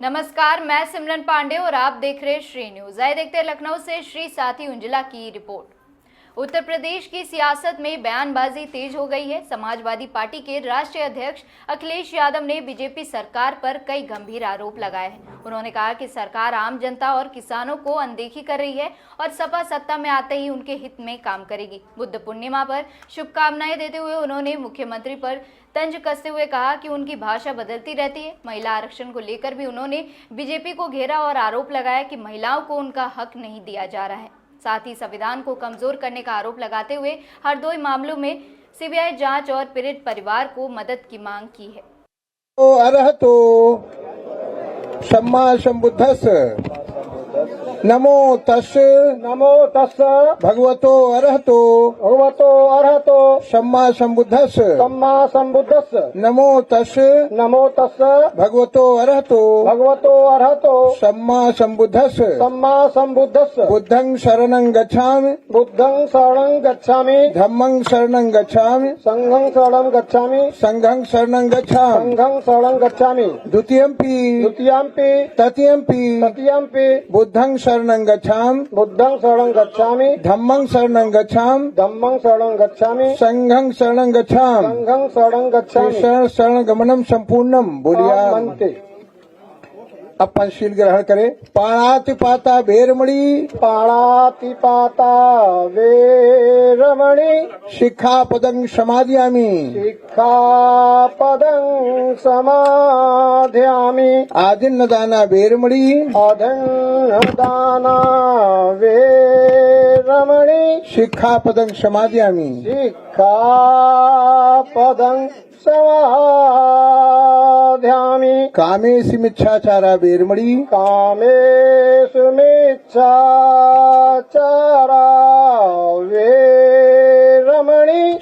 नमस्कार, मैं सिमरन पांडे और आप देख रहे हैं श्री न्यूज। आइए देखते हैं लखनऊ से श्री साथी उंजला की रिपोर्ट। उत्तर प्रदेश की सियासत में बयानबाजी तेज हो गई है। समाजवादी पार्टी के राष्ट्रीय अध्यक्ष अखिलेश यादव ने बीजेपी सरकार पर कई गंभीर आरोप लगाए हैं। उन्होंने कहा कि सरकार आम जनता और किसानों को अनदेखी कर रही है और सपा सत्ता में आते ही उनके हित में काम करेगी। बुद्ध पूर्णिमा पर शुभकामनाएं देते हुए उन्होंने मुख्यमंत्री पर तंज कसते हुए कहा कि उनकी भाषा बदलती रहती है। महिला आरक्षण को लेकर भी उन्होंने बीजेपी को घेरा और आरोप लगाया कि महिलाओं को उनका हक नहीं दिया जा रहा है। साथ ही संविधान को कमजोर करने का आरोप लगाते हुए हरदोई मामलों में सीबीआई जांच और पीड़ित परिवार को मदद की मांग की है। अरहतो सम्मा सम्बुद्धस्स नमो तस् भगवतो अरहतो सम्मा सम्बुद्धस्स नमो तस् भगवतो अरहतो सम्मा सम्बुद्धस्स बुद्धं शरणं गच्छामि धम्मं शरणं गच्छामि संघं शरणं गच्छामि द्वितीयंपि तृतीयंपि बुद्धं शरणं गच्छामि धम्मं शरणं गच्छामि संघं शरणं गच्छामि शरण गमनम संपूर्णम। बोलिया अब पंचशील ग्रहण करें। पाणातिपाता वेरमणि शिक्षापदं समादयामि आदिन्नदाना वेरमणि शिक्षापदं समादयामि कामेषु मिच्छाचारा वेरमणि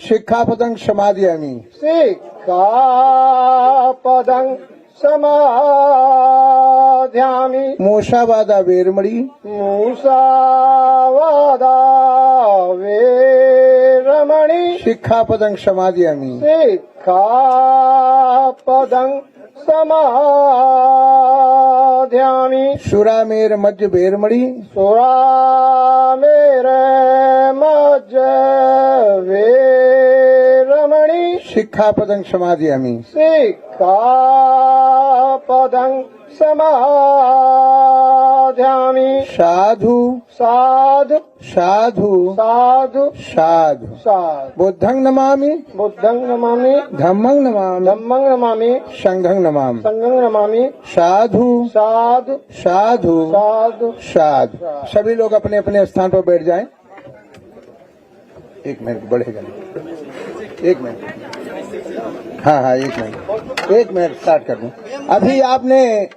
शिक्षापदं समादयामि मूषावादा वेरमणि शिक्षापदं समादयामि सुरामेर मज्ज वेरमणि शिक्षापदं समादयामि साधु बुद्धं नमामि धम्मं नमामि संघं नमामि साधु। सभी लोग अपने अपने स्थान पर बैठ जाएं। एक मिनट बढ़ेगा नहीं। एक मिनट। हाँ एक मिनट स्टार्ट कर दूं। अभी आपने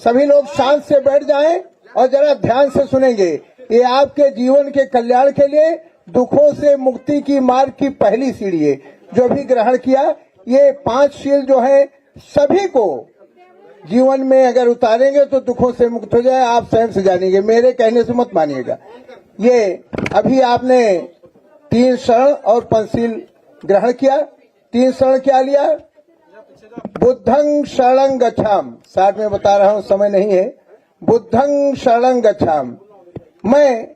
सभी लोग शांत से बैठ जाएं और जरा ध्यान से सुनेंगे। ये आपके जीवन के कल्याण के लिए दुखों से मुक्ति की मार्ग की पहली सीढ़ी है। जो भी ग्रहण किया, ये 5 शील जो है सभी को जीवन में अगर उतारेंगे तो दुखों से मुक्त हो जाए। आप स्वयं से जानेंगे, मेरे कहने से मत मानिएगा। ये अभी आपने 3 शरण और पंचशील ग्रहण किया। 3 शरण क्या लिया? बुद्धं शरणं गच्छामि। साथ में बता रहा हूं, समय नहीं है। बुद्धं शरणं गच्छामि। मैं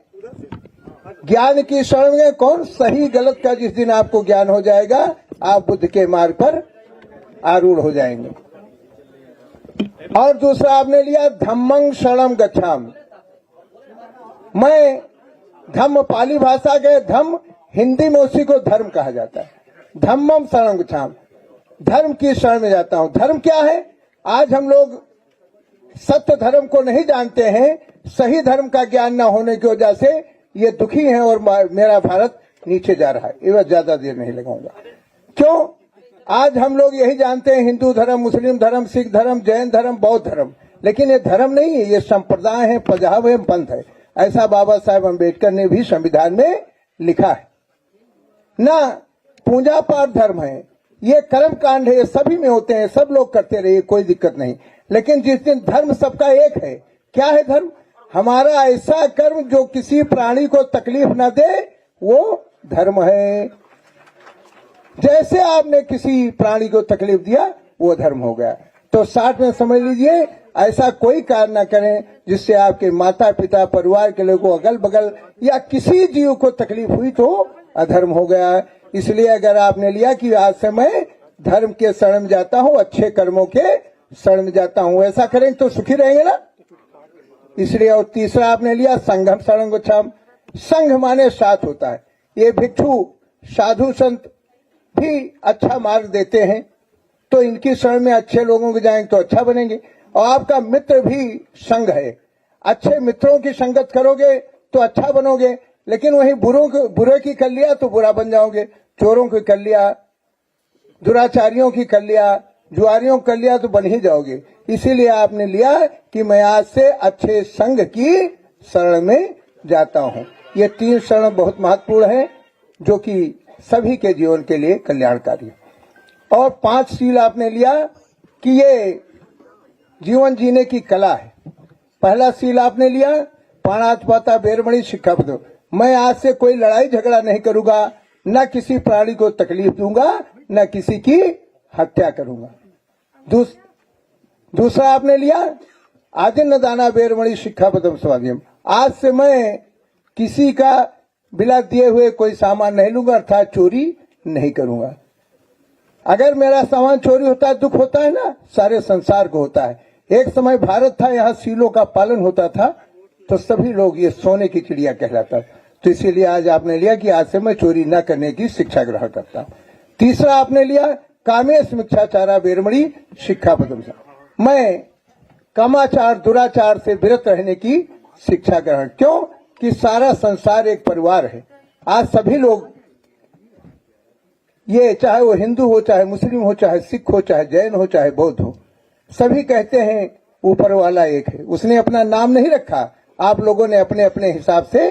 ज्ञान की शरण में कौन? सही गलत का जिस दिन आपको ज्ञान हो जाएगा, आप बुद्ध के मार्ग पर आरूढ़ हो जाएंगे। और दूसरा आपने लिया धम्मं शरणं गच्छामि। मैं धम्म पाली भाषा के धम्म, हिंदी में उसी को धर्म कहा जाता है। धम्मं शरणं गच्छामि, धर्म की शरण में जाता हूं। धर्म क्या है? आज हम लोग सत्य धर्म को नहीं जानते हैं। सही धर्म का ज्ञान न होने की वजह से ये दुखी हैं और मेरा भारत नीचे जा रहा है। ये बस ज्यादा देर नहीं लगाऊंगा। क्यों? आज हम लोग यही जानते हैं हिंदू धर्म, मुस्लिम धर्म, सिख धर्म, जैन धर्म, बौद्ध धर्म, लेकिन ये धर्म नहीं है, ये संप्रदाय है, पजाब है, पंथ है। ऐसा बाबा साहेब अम्बेडकर ने भी संविधान में लिखा है ना। पूजा पाठ धर्म है, ये कर्म कांड है, ये सभी में होते हैं, सब लोग करते रहिए, कोई दिक्कत नहीं। लेकिन जिस दिन धर्म सबका एक है, क्या है धर्म? हमारा ऐसा कर्म जो किसी प्राणी को तकलीफ न दे, वो धर्म है। जैसे आपने किसी प्राणी को तकलीफ दिया, वो धर्म हो गया। तो 60 में समझ लीजिए ऐसा कोई कार्य न करें जिससे आपके माता पिता परिवार के लोगों अगल बगल या किसी जीव को तकलीफ हुई तो अधर्म हो गया। इसलिए अगर आपने लिया कि आज से मैं धर्म के शरण में जाता हूँ, अच्छे कर्मों के शरण में जाता हूँ, ऐसा करेंगे तो सुखी रहेंगे ना। इसलिए और तीसरा आपने लिया संघम शरण गच्छामि। संघ माने साथ होता है। ये भिक्षु साधु संत भी अच्छा मार्ग देते हैं, तो इनकी शरण में अच्छे लोगों के जाएंगे तो अच्छा बनेंगे। और आपका मित्र भी संघ है, अच्छे मित्रों की संगत करोगे तो अच्छा बनोगे, लेकिन वही बुरे की कर लिया तो बुरा बन जाओगे। चोरों की कर लिया, दुराचारियों की कर लिया, जुआरियों कर लिया तो बन ही जाओगे। इसीलिए आपने लिया कि मैं आज से अच्छे संघ की शरण में जाता हूँ। ये 3 शरण बहुत महत्वपूर्ण है जो कि सभी के जीवन के लिए कल्याणकारी है। और 5 शील आपने लिया कि ये जीवन जीने की कला है। पहला शील आपने लिया पाणातिपाता वेरमणि शिक्षापदम। मैं आज से कोई लड़ाई झगड़ा नहीं करूंगा, न किसी प्राणी को तकलीफ दूंगा, न किसी की हत्या करूंगा। दूसरा आपने लिया आदिन्न दाना वेरमणि शिक्षापदम स्वाध्यायम। आज से मैं किसी का बिना दिए हुए कोई सामान नहीं लूंगा, अर्थात चोरी नहीं करूंगा। अगर मेरा सामान चोरी होता है दुख होता है ना, सारे संसार को होता है। एक समय भारत था, यहाँ सीलों का पालन होता था तो सभी लोग ये सोने की चिड़िया कहलाता। तो इसीलिए आज आपने लिया कि आज से मैं चोरी न करने की शिक्षा ग्रहण करता हूँ। तीसरा आपने लिया कामेश मिथ्याचारा वेरमणि शिक्षापदम। मैं कामाचार दुराचार से विरत रहने की शिक्षा ग्रहण। क्यों कि सारा संसार एक परिवार है। आज सभी लोग, ये चाहे वो हिंदू हो, चाहे मुस्लिम हो, चाहे सिख हो, चाहे जैन हो, चाहे बौद्ध हो, सभी कहते हैं ऊपर वाला एक है। उसने अपना नाम नहीं रखा, आप लोगों ने अपने अपने हिसाब से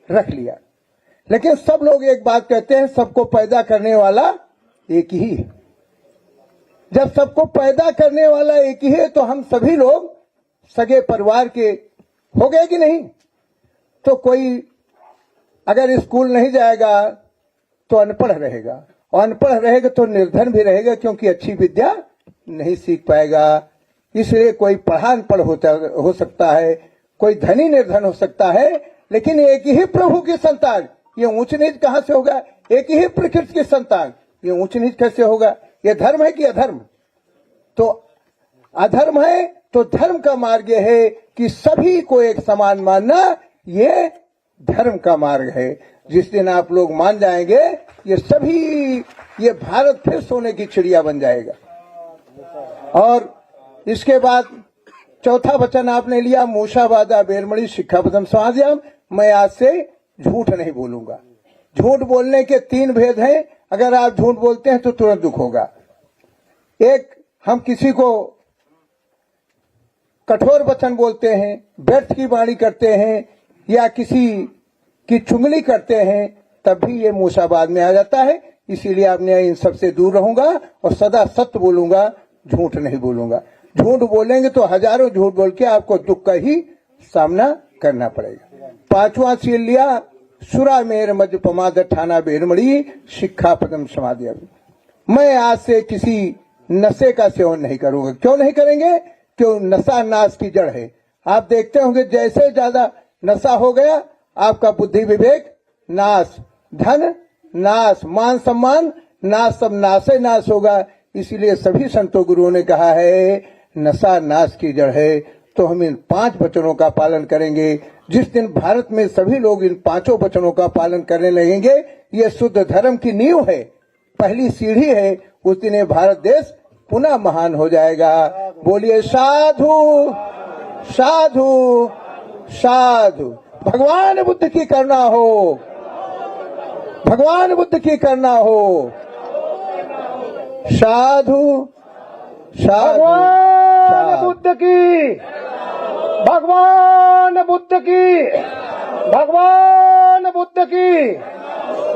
रख लिया। लेकिन सब लोग एक बात कहते हैं, सबको पैदा करने वाला एक ही है। जब सबको पैदा करने वाला एक ही है तो हम सभी लोग सगे परिवार के हो गए कि नहीं। तो कोई अगर स्कूल नहीं जाएगा तो अनपढ़ रहेगा, और अनपढ़ रहेगा तो निर्धन भी रहेगा, क्योंकि अच्छी विद्या नहीं सीख पाएगा। इसलिए कोई पढ़ा अनपढ़ हो सकता है, कोई धनी निर्धन हो सकता है, लेकिन एक ही प्रभु की संतान, ये ऊंच नीच कहां से होगा। एक ही प्रकृति की संतान, ये ऊंच नीच कैसे होगा। ये धर्म है कि अधर्म। तो अधर्म है तो धर्म का मार्ग यह है कि सभी को एक समान मानना, ये धर्म का मार्ग है। जिस दिन आप लोग मान जाएंगे, ये सभी, ये भारत फिर सोने की चिड़िया बन जाएगा। और इसके बाद चौथा वचन आपने लिया मूषावादा वेरमणि शिक्षापदम स्वाध्यायम। मैं आज से झूठ नहीं बोलूंगा। झूठ बोलने के 3 भेद हैं। अगर आप झूठ बोलते हैं तो तुरंत दुख होगा। एक, हम किसी को कठोर वचन बोलते हैं, व्यर्थ की वाणी करते हैं, या किसी की चुगली करते हैं, तब भी ये मूषावाद में आ जाता है। इसीलिए आपने इन सबसे दूर रहूंगा और सदा सत्य बोलूंगा, झूठ नहीं बोलूंगा। झूठ बोलेंगे तो हजारों झूठ बोल के आपको दुख का ही सामना करना पड़ेगा। 5वां शील लिया सुरा मेर मध्य पमाद ठाना वेरमणि शिक्षापदम समाधियामि। मैं आज से किसी नशे का सेवन नहीं करूंगा। क्यों नहीं करेंगे? क्यों? नशा नाश की जड़ है। आप देखते होंगे जैसे ज्यादा नशा हो गया, आपका बुद्धि विवेक नाश, धन नाश, मान सम्मान नाश, सब नाशे नाश होगा। इसीलिए सभी संतों गुरुओं ने कहा है नशा नाश की जड़ है। तो हम इन 5 वचनों का पालन करेंगे। जिस दिन भारत में सभी लोग इन 5 वचनों का पालन करने लगेंगे, ये शुद्ध धर्म की नींव है, पहली सीढ़ी है, उस दिन ये भारत देश पुनः महान हो जाएगा। बोलिए साधु साधु साधु। भगवान बुद्ध की करुणा हो, भगवान बुद्ध की करुणा हो। साधु साधु। भगवान बुद्ध की, भगवान बुद्ध की, भगवान बुद्ध की।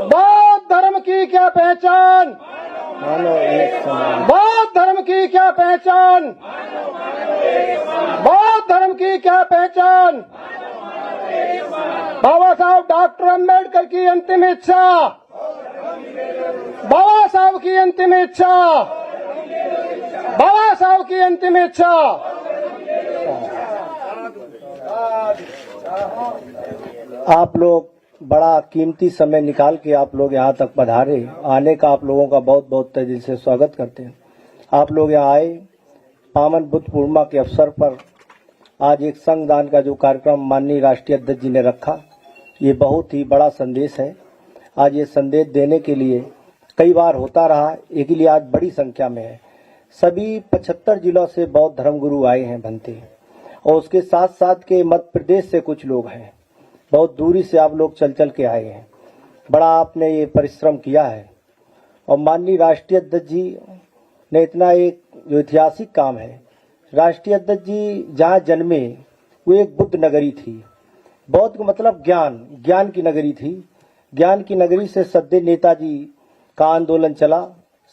बौद्ध धर्म की क्या पहचान, बौद्ध धर्म की क्या पहचान, बौद्ध धर्म की क्या पहचान। बाबा साहब डॉक्टर अंबेडकर की अंतिम इच्छा, बाबा साहब की अंतिम इच्छा, बाबा साहब की अंतिम इच्छा। आप लोग बड़ा कीमती समय निकाल के आप लोग यहाँ तक पधारे, आने का आप लोगों का बहुत बहुत तहे दिल से स्वागत करते हैं। आप लोग यहाँ आए, पावन बुद्ध पूर्णिमा के अवसर पर आज एक संगदान का जो कार्यक्रम माननीय राष्ट्रीय अध्यक्ष जी ने रखा, ये बहुत ही बड़ा संदेश है। आज ये संदेश देने के लिए कई बार होता रहा, एक लिए आज बड़ी संख्या में है। सभी 75 जिलों से बौद्ध धर्मगुरु आए हैं बनते, और उसके साथ साथ के मध्य प्रदेश से कुछ लोग हैं, बहुत दूरी से आप लोग चल चल के आए हैं। बड़ा आपने ये परिश्रम किया है, और माननीय राष्ट्रीय अध्यक्ष जी ने इतना एक जो ऐतिहासिक काम है। राष्ट्रीय अध्यक्ष जी जहाँ जन्मे वो एक बुद्ध नगरी थी। बौद्ध का मतलब ज्ञान, ज्ञान की नगरी थी। ज्ञान की नगरी से सद्य नेताजी का आंदोलन चला,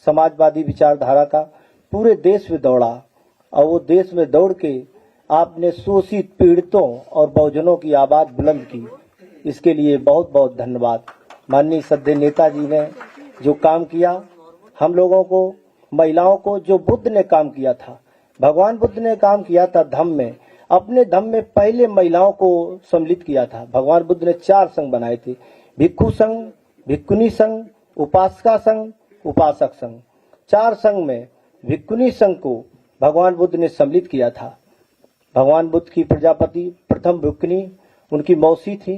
समाजवादी विचारधारा का, पूरे देश में दौड़ा, और वो देश में दौड़ के आपने शोषित पीड़ितों और बहुजनों की आवाज बुलंद की। इसके लिए बहुत बहुत धन्यवाद। माननीय सद्य नेताजी ने जो काम किया, हम लोगों को, महिलाओं को, जो बुद्ध ने काम किया था, भगवान बुद्ध ने काम किया था धम्म में, अपने धम्म में पहले महिलाओं को सम्मिलित किया था। भगवान बुद्ध ने 4 संघ बनाए थे, भिक्षु संघ, भिक्षुणी संघ, उपासका संघ, उपासक संघ। 4 संघ में भिक्षुणी संघ को भगवान बुद्ध ने सम्मिलित किया था। भगवान बुद्ध की प्रजापति प्रथम भिक्षुणी उनकी मौसी थी,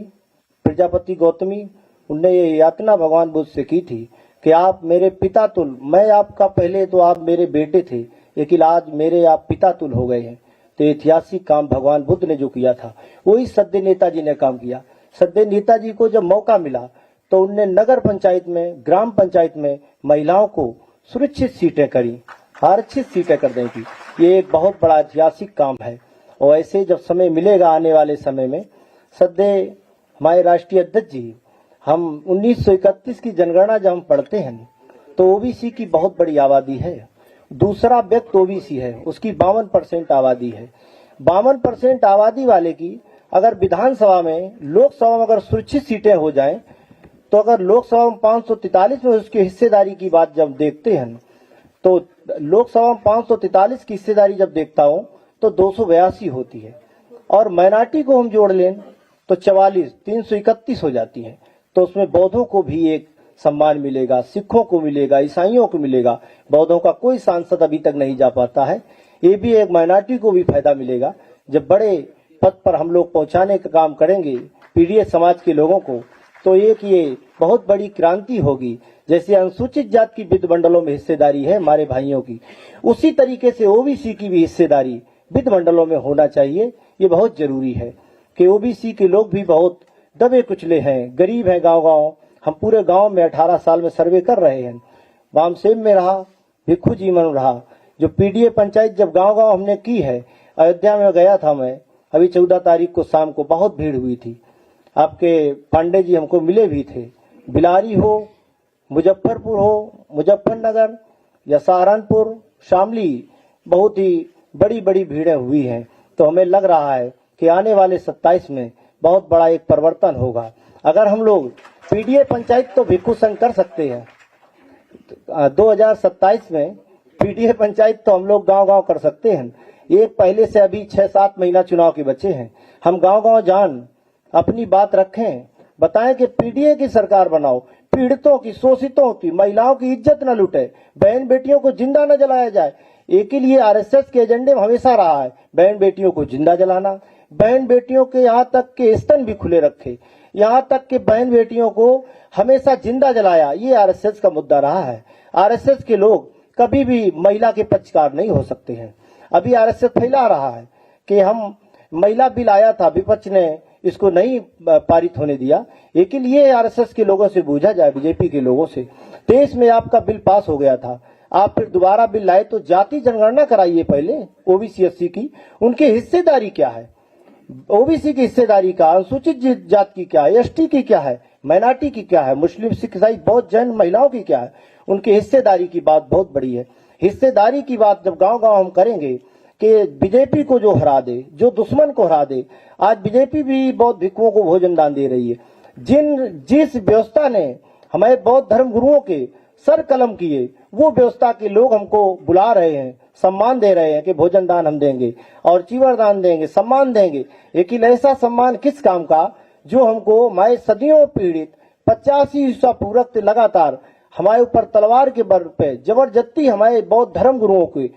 प्रजापति गौतमी। उनने ये यातना भगवान बुद्ध से की थी कि आप मेरे पिता तुल, मैं आपका, पहले तो आप मेरे बेटे थे, लेकिन आज मेरे आप पिता तुल हो गए हैं। तो ऐतिहासिक काम भगवान बुद्ध ने जो किया था, वही सद्य नेताजी ने काम किया। सद्य नेताजी को जब मौका मिला तो उनने नगर पंचायत में, ग्राम पंचायत में महिलाओं को सुरक्षित सीटें करी, आरक्षित सीटें कर दें की। ये एक बहुत बड़ा ऐतिहासिक काम है। और ऐसे जब समय मिलेगा आने वाले समय में, सद्य हमारे राष्ट्रीय अध्यक्ष जी, हम 1931 की जनगणना जब हम पढ़ते हैं तो ओबीसी की बहुत बड़ी आबादी है। दूसरा व्यक्ति ओबीसी है, उसकी 52% आबादी है। 52% आबादी वाले की अगर विधानसभा में, लोकसभा में अगर सुरक्षित सीटें हो जाएं, तो अगर लोकसभा में 543 में उसकी हिस्सेदारी की बात जब देखते हैं, तो लोकसभा में 543 की हिस्सेदारी जब देखता हूं तो 282 होती है, और माइनॉरिटी को हम जोड़ लें तो 44, 331 हो जाती है। तो उसमें बौद्धों को भी एक सम्मान मिलेगा, सिखों को मिलेगा, ईसाइयों को मिलेगा। बौद्धों का कोई सांसद अभी तक नहीं जा पाता है। ये भी एक माइनॉरिटी को भी फायदा मिलेगा। जब बड़े पद पर हम लोग पहुंचाने का काम करेंगे पीड़ित समाज के लोगों को, तो एक ये बहुत बड़ी क्रांति होगी। जैसे अनुसूचित जाति की वित्त मंडलों में हिस्सेदारी है हमारे भाइयों की, उसी तरीके से ओबीसी की भी हिस्सेदारी वित्त मंडलों में होना चाहिए। ये बहुत जरूरी है कि ओबीसी के लोग भी बहुत दबे कुचले हैं, गरीब हैं गांव गांव। हम पूरे गांव में 18 साल में सर्वे कर रहे हैं। वामसेम में रहा, भिक्षु जीवन रहा, जो पीडीए पंचायत जब गांव गांव हमने की है। अयोध्या में गया था मैं, अभी 14 तारीख को शाम को, बहुत भीड़ हुई थी। आपके पांडे जी हमको मिले भी थे। बिलारी हो, मुजफ्फरपुर हो, मुजफ्फरनगर या सहारनपुर, शामली, बहुत ही बड़ी बड़ी भीड़ें हुई हैं। तो हमें लग रहा है कि आने वाले 27 में बहुत बड़ा एक परिवर्तन होगा। अगर हम लोग पीडीए पंचायत तो भिक्षु संघ कर सकते हैं, 2027 में पीडीए पंचायत तो हम लोग गांव गांव कर सकते हैं। एक पहले से अभी 6-7 महीना चुनाव के बचे हैं। हम गांव गांव जान अपनी बात रखें, बताएं कि पीडीए की सरकार बनाओ, पीड़ितों की, शोषितों की, महिलाओं की इज्जत न लुटे, बहन बेटियों को जिंदा न जलाया जाए। एक ही लिए आरएसएस के एजेंडे में हमेशा रहा है बहन बेटियों को जिंदा जलाना। बहन बेटियों के यहाँ तक के स्तन भी खुले रखे, यहाँ तक के बहन बेटियों को हमेशा जिंदा जलाया। ये आरएसएस का मुद्दा रहा है। आरएसएस के लोग कभी भी महिला के पक्षकार नहीं हो सकते हैं। अभी आरएसएस फैला रहा है कि हम, महिला बिल आया था, विपक्ष ने इसको नहीं पारित होने दिया। एक लिए आरएसएस के लोगों से पूछा जाए, बीजेपी के लोगों से, देश में आपका बिल पास हो गया था, आप फिर दोबारा बिल लाए तो जाति जनगणना कराइए पहले ओबीसी एससी की। उनकी हिस्सेदारी क्या है, ओबीसी की हिस्सेदारी का, अनुसूचित जाति की क्या है, एसटी की क्या है, माइनॉरिटी की क्या है, मुस्लिम, सिख, ईसाई, बौद्ध, जैन महिलाओं की क्या है, उनकी हिस्सेदारी की बात बहुत बड़ी है। हिस्सेदारी की बात जब गांव गांव हम करेंगे कि बीजेपी को जो हरा दे, जो दुश्मन को हरा दे। आज बीजेपी भी बौद्ध भिक्षुओं को भोजन दान दे रही है। जिस व्यवस्था ने हमारे बौद्ध धर्म गुरुओं के सर कलम किए, वो व्यवस्था के लोग हमको बुला रहे हैं, सम्मान दे रहे हैं कि भोजन दान हम देंगे और चीवर दान देंगे, सम्मान देंगे। लेकिन ऐसा सम्मान किस काम का जो हमको हमारे सदियों पीड़ित 85 ईसा पूरक से लगातार हमारे ऊपर तलवार के बल पे जबरदस्ती हमारे बौद्ध धर्म गुरुओं के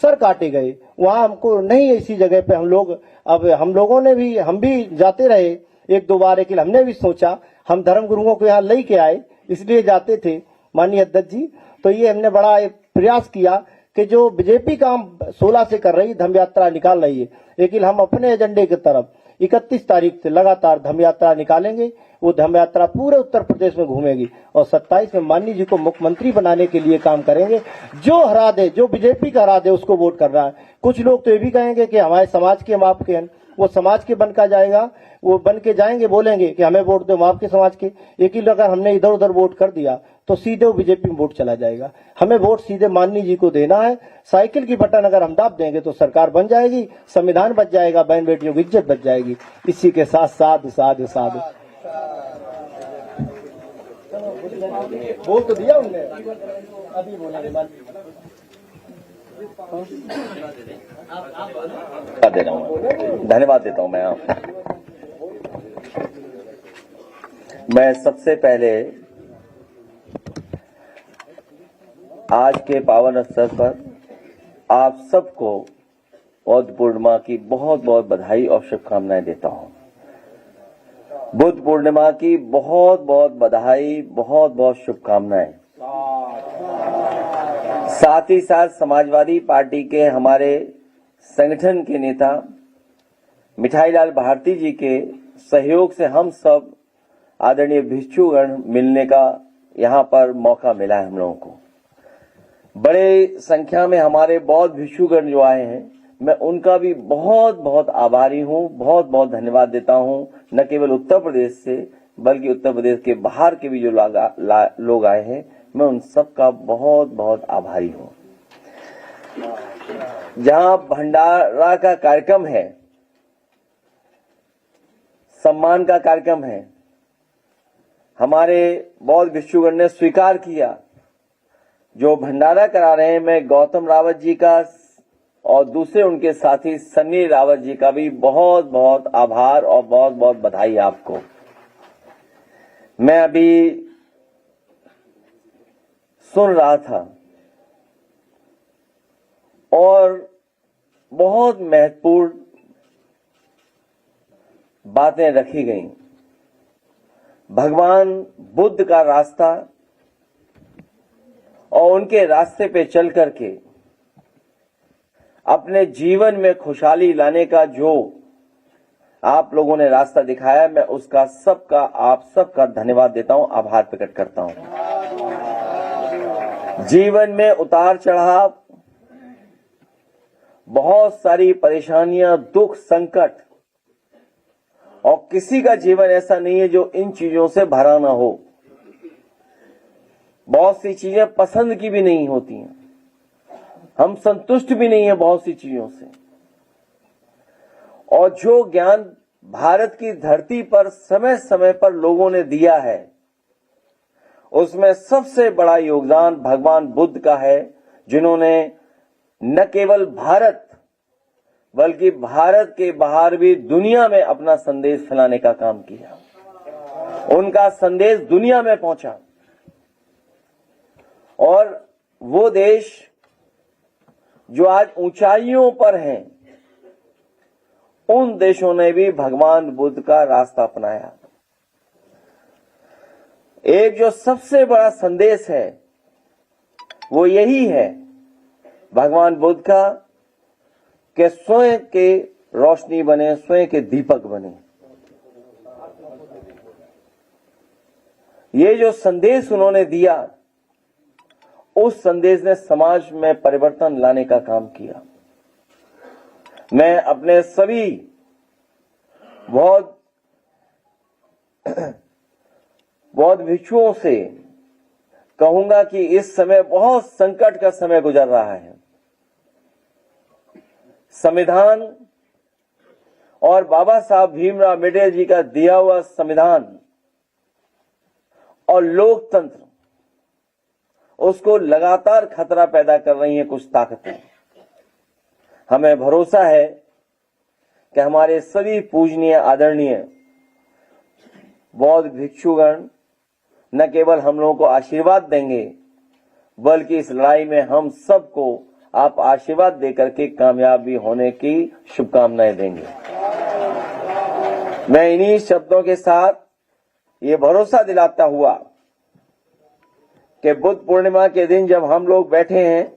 सर काटे गए। वहां हमको नहीं, ऐसी जगह पे हम लोगों ने भी, हम भी जाते रहे एक दो बार, लेकिन हमने भी सोचा हम धर्म गुरुओं को यहाँ लेके आए, इसलिए जाते थे माननीय अध्यक्ष जी। तो ये हमने बड़ा एक प्रयास किया कि जो बीजेपी काम 16 से कर रही धम्म यात्रा निकाल रही है, लेकिन हम अपने एजेंडे की तरफ 31 तारीख से लगातार धम्म यात्रा निकालेंगे। वो धम्म यात्रा पूरे उत्तर प्रदेश में घूमेगी और 27 में माननीय जी को मुख्यमंत्री बनाने के लिए काम करेंगे। जो हरा दे, जो बीजेपी का हरा दे, उसको वोट करना है। कुछ लोग तो ये भी कहेंगे कि हमारे समाज के हम आपके हैं, वो समाज के बन का जाएगा, वो बन के जाएंगे, बोलेंगे कि हमें वोट दो, हम आपके समाज के। लेकिन अगर हमने इधर उधर वोट कर दिया तो सीधे वो बीजेपी में वोट चला जाएगा। हमें वोट सीधे माननीय जी को देना है। साइकिल की बटन अगर हम दाब देंगे तो सरकार बन जाएगी, संविधान बच जाएगा, बहन बेटियों की इज्जत बच जाएगी। इसी के साथ साधु साधु साधु बोल तो दिया उनने, अभी बोला दे रहा हूँ, धन्यवाद देता हूं मैं आपको। मैं सबसे पहले आज के पावन अवसर पर आप सबको बुद्ध पूर्णिमा की बहुत बहुत बधाई और शुभकामनाएं देता हूं। बुद्ध पूर्णिमा की बहुत बहुत बधाई, बहुत बहुत शुभकामनाएं। साथ ही साथ समाजवादी पार्टी के हमारे संगठन के नेता मिठाईलाल भारती जी के सहयोग से हम सब आदरणीय भिक्षुगण मिलने का यहाँ पर मौका मिला है। हम लोगों को बड़े संख्या में हमारे बौद्ध भिक्षुगण जो आए हैं, मैं उनका भी बहुत बहुत आभारी हूँ, बहुत बहुत धन्यवाद देता हूँ। न केवल उत्तर प्रदेश से बल्कि उत्तर प्रदेश के बाहर के भी जो लोग आए हैं, मैं उन सब का बहुत बहुत आभारी हूँ। जहाँ भंडारा का कार्यक्रम है, सम्मान का कार्यक्रम है, हमारे बौद्ध भिक्षुगण ने स्वीकार किया। जो भंडारा करा रहे हैं, मैं गौतम रावत जी का और दूसरे उनके साथी सन्नी रावत जी का भी बहुत बहुत आभार और बहुत बहुत बधाई आपको। मैं अभी सुन रहा था और बहुत महत्वपूर्ण बातें रखी गईं। भगवान बुद्ध का रास्ता और उनके रास्ते पे चल करके अपने जीवन में खुशहाली लाने का जो आप लोगों ने रास्ता दिखाया, मैं उसका सबका, आप सबका धन्यवाद देता हूं, आभार प्रकट करता हूं। जीवन में उतार चढ़ाव, बहुत सारी परेशानियां, दुख, संकट, और किसी का जीवन ऐसा नहीं है जो इन चीजों से भरा ना हो। बहुत सी चीजें पसंद की भी नहीं होती हैं, हम संतुष्ट भी नहीं है बहुत सी चीजों से। और जो ज्ञान भारत की धरती पर समय समय पर लोगों ने दिया है, उसमें सबसे बड़ा योगदान भगवान बुद्ध का है, जिन्होंने न केवल भारत बल्कि भारत के बाहर भी दुनिया में अपना संदेश फैलाने का काम किया। उनका संदेश दुनिया में पहुंचा और वो देश जो आज ऊंचाइयों पर हैं, उन देशों ने भी भगवान बुद्ध का रास्ता अपनाया। एक जो सबसे बड़ा संदेश है वो यही है भगवान बुद्ध का कि स्वयं के रोशनी बने, स्वयं के दीपक बने। ये जो संदेश उन्होंने दिया, उस संदेश ने समाज में परिवर्तन लाने का काम किया। मैं अपने सभी बौद्ध भिक्षुओं से कहूंगा कि इस समय बहुत संकट का समय गुजर रहा है। संविधान और बाबा साहब भीमराव अम्बेडकर जी का दिया हुआ संविधान और लोकतंत्र, उसको लगातार खतरा पैदा कर रही हैं कुछ ताकतें। हमें भरोसा है कि हमारे सभी पूजनीय, आदरणीय बौद्ध भिक्षुगण न केवल हम लोगों को आशीर्वाद देंगे, बल्कि इस लड़ाई में हम सबको आप आशीर्वाद देकर के कामयाबी होने की शुभकामनाएं देंगे। मैं इन्हीं शब्दों के साथ ये भरोसा दिलाता हुआ कि बुद्ध पूर्णिमा के दिन जब हम लोग बैठे हैं,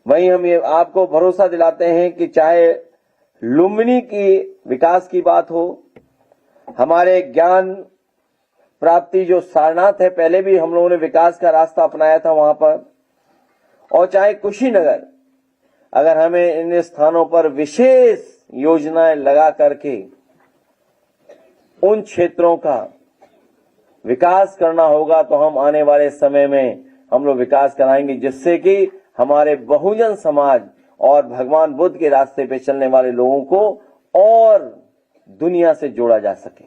वहीं हम ये आपको भरोसा दिलाते हैं कि चाहे लुम्बिनी की विकास की बात हो, हमारे ज्ञान प्राप्ति जो सारनाथ है, पहले भी हम लोगों ने विकास का रास्ता अपनाया था वहां पर, और चाहे कुशीनगर, अगर हमें इन स्थानों पर विशेष योजनाएं लगा करके उन क्षेत्रों का विकास करना होगा, तो हम आने वाले समय में हम लोग विकास कराएंगे, जिससे कि हमारे बहुजन समाज और भगवान बुद्ध के रास्ते पे चलने वाले लोगों को और दुनिया से जोड़ा जा सके।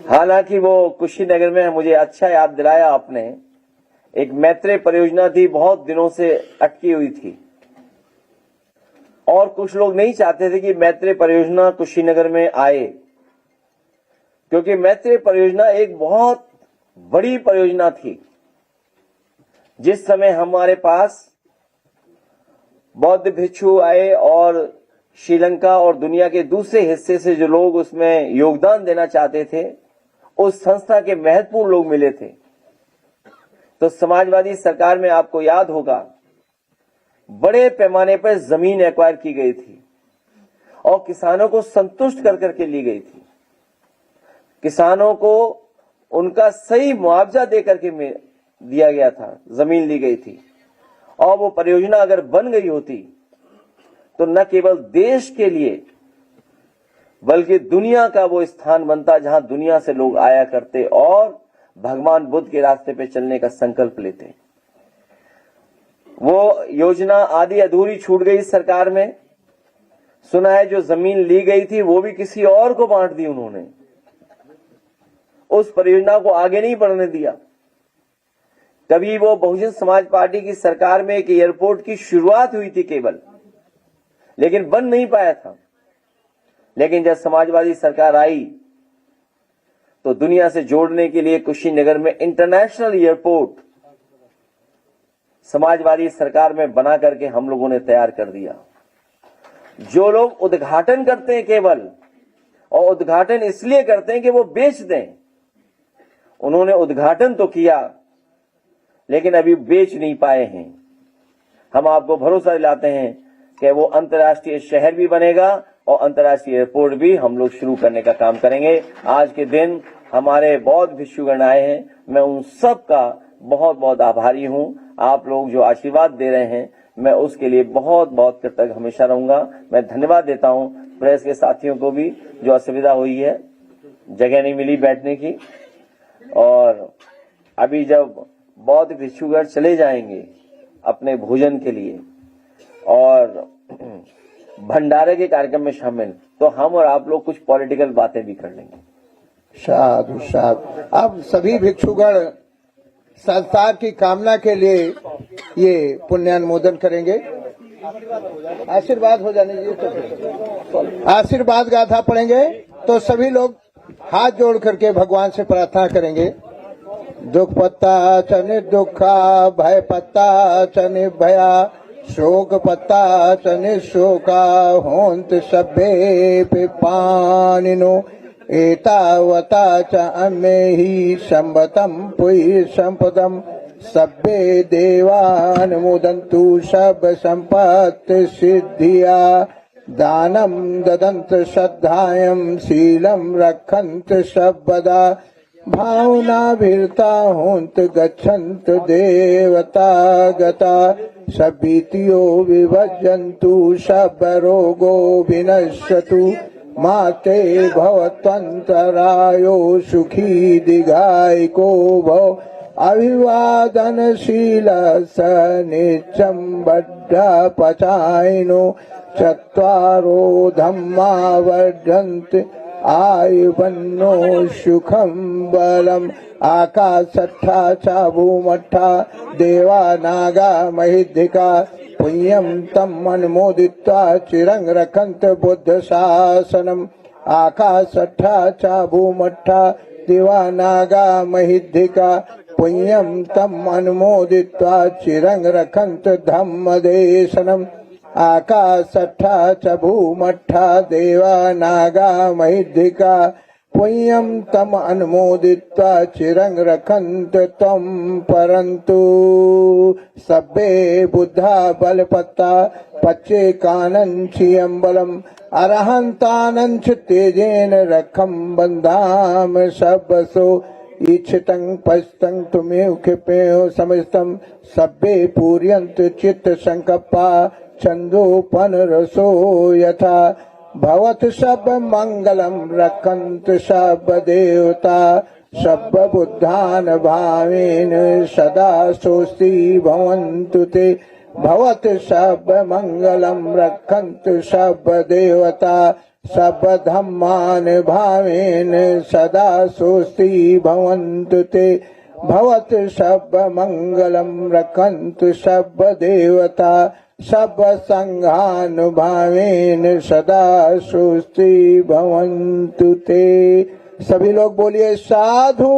हालांकि वो कुशीनगर में, मुझे अच्छा याद दिलाया आपने, एक मैत्रेय परियोजना थी, बहुत दिनों से अटकी हुई थी, और कुछ लोग नहीं चाहते थे कि मैत्रेय परियोजना कुशीनगर में आए, क्योंकि मैत्रेय परियोजना एक बहुत बड़ी परियोजना थी। जिस समय हमारे पास बौद्ध भिक्षु आए और श्रीलंका और दुनिया के दूसरे हिस्से से जो लोग उसमें योगदान देना चाहते थे, उस संस्था के महत्वपूर्ण लोग मिले थे। तो समाजवादी सरकार में आपको याद होगा, बड़े पैमाने पर जमीन एक्वायर की गई थी और किसानों को संतुष्ट कर करके ली गई थी। किसानों को उनका सही मुआवजा दे करके दिया गया था, जमीन ली गई थी, और वो परियोजना अगर बन गई होती तो न केवल देश के लिए बल्कि दुनिया का वो स्थान बनता जहां दुनिया से लोग आया करते और भगवान बुद्ध के रास्ते पे चलने का संकल्प लेते। वो योजना आधी अधूरी छूट गई सरकार में। सुना है जो जमीन ली गई थी वो भी किसी और को बांट दी उन्होंने, उस परियोजना को आगे नहीं बढ़ने दिया। कभी वो बहुजन समाज पार्टी की सरकार में एक एयरपोर्ट की शुरुआत हुई थी केवल, लेकिन बन नहीं पाया था। लेकिन जब समाजवादी सरकार आई तो दुनिया से जोड़ने के लिए कुशीनगर में इंटरनेशनल एयरपोर्ट समाजवादी सरकार में बना करके हम लोगों ने तैयार कर दिया। जो लोग उद्घाटन करते हैं केवल, और उद्घाटन इसलिए करते हैं कि वो बेच दें, उन्होंने उद्घाटन तो किया लेकिन अभी बेच नहीं पाए हैं। हम आपको भरोसा दिलाते हैं कि वो अंतर्राष्ट्रीय शहर भी बनेगा और अंतर्राष्ट्रीय एयरपोर्ट भी हम लोग शुरू करने का काम करेंगे। आज के दिन हमारे बौद्ध भिक्षुगण आए हैं, मैं उन सब का बहुत बहुत आभारी हूं। आप लोग जो आशीर्वाद दे रहे हैं, मैं उसके लिए बहुत बहुत कृतज्ञ हमेशा रहूंगा। मैं धन्यवाद देता हूं प्रेस के साथियों को भी, जो असुविधा हुई है, जगह नहीं मिली बैठने की। और अभी जब बौद्ध भिक्षुगण चले जाएंगे अपने भोजन के लिए और भंडारे के कार्यक्रम में शामिल, तो हम और आप लोग कुछ पॉलिटिकल बातें भी कर लेंगे। साधु साधु। अब सभी भिक्षुगण संसार की कामना के लिए ये पुण्यानुमोदन करेंगे। आशीर्वाद हो जाने दीजिए, तो आशीर्वाद गाथा पढ़ेंगे। तो सभी लोग हाथ जोड़ करके भगवान से प्रार्थना करेंगे। दुख पत्ता च निर्दुखा, भय पत्ता च निर्भया, शोक पत्ता च निशोका, होन्त सभ्ये पिपानिनो, एतावता च अम्मेहि संवतं पुयि संपदं, सभ्ये देवानुमोदन्तु सब संपत्ति सिद्धिया, दानं ददन्त श्रद्धायं शीलं रक्षन्त सर्वदा, भावनाभिर्ता होन्त गच्छन्त देवता गता, सभीतियो विभजन्तु सर्वरोगो विनश्यतु, माते भवत्वन्तरायो सुखी दीर्घायिको भव, अभिवादनशील स नित्यं बद्धपचायिनो, चत्वारो धम्मा वर्धन्ते आयुवन्नो सुखं बलम्, आकाशत्था च भूमत्था, देवा नागा महिद्धिका, पुण्यम तम अनुमोदित्वा चिरं रखन्त बुद्ध शासनम आकाशट्ठा च भूमट्ठा दिवानागा महिद्धिका पुण्यम तम अनुमोदित्वा चिरं रखन्त धम्मदेशनम आकाशट्ठा च भूमट्ठा देवानागा महिद्धिका पुण्यम तम अनुमोदित्वा चिरं रखन्त तम परन्तु सब्बे बुद्धा बलपत्ता पच्चे कानंचियं बलम अरहंतानंच तेजेन रखम बंधाम सबसो इच्छितं पस्तं तुमेव कृपेयो समस्तम सब्बे पूर्यंत चित्त संकप्पा छंदोपन रसो यथा भवत सब मंगलम रखंत सब देवता सब बुद्धान भावेन सदा स्वस्ति भवन्तु ते भवत सब मंगलम रखंत सब देवता सब धम्मान भावेन सदा स्वस्ति भवन्तु ते भवत सब मंगलम रखंत सब देवता सब संघानुभावेन सदा स्वस्ति भवन्तु ते। सभी लोग बोलिए साधु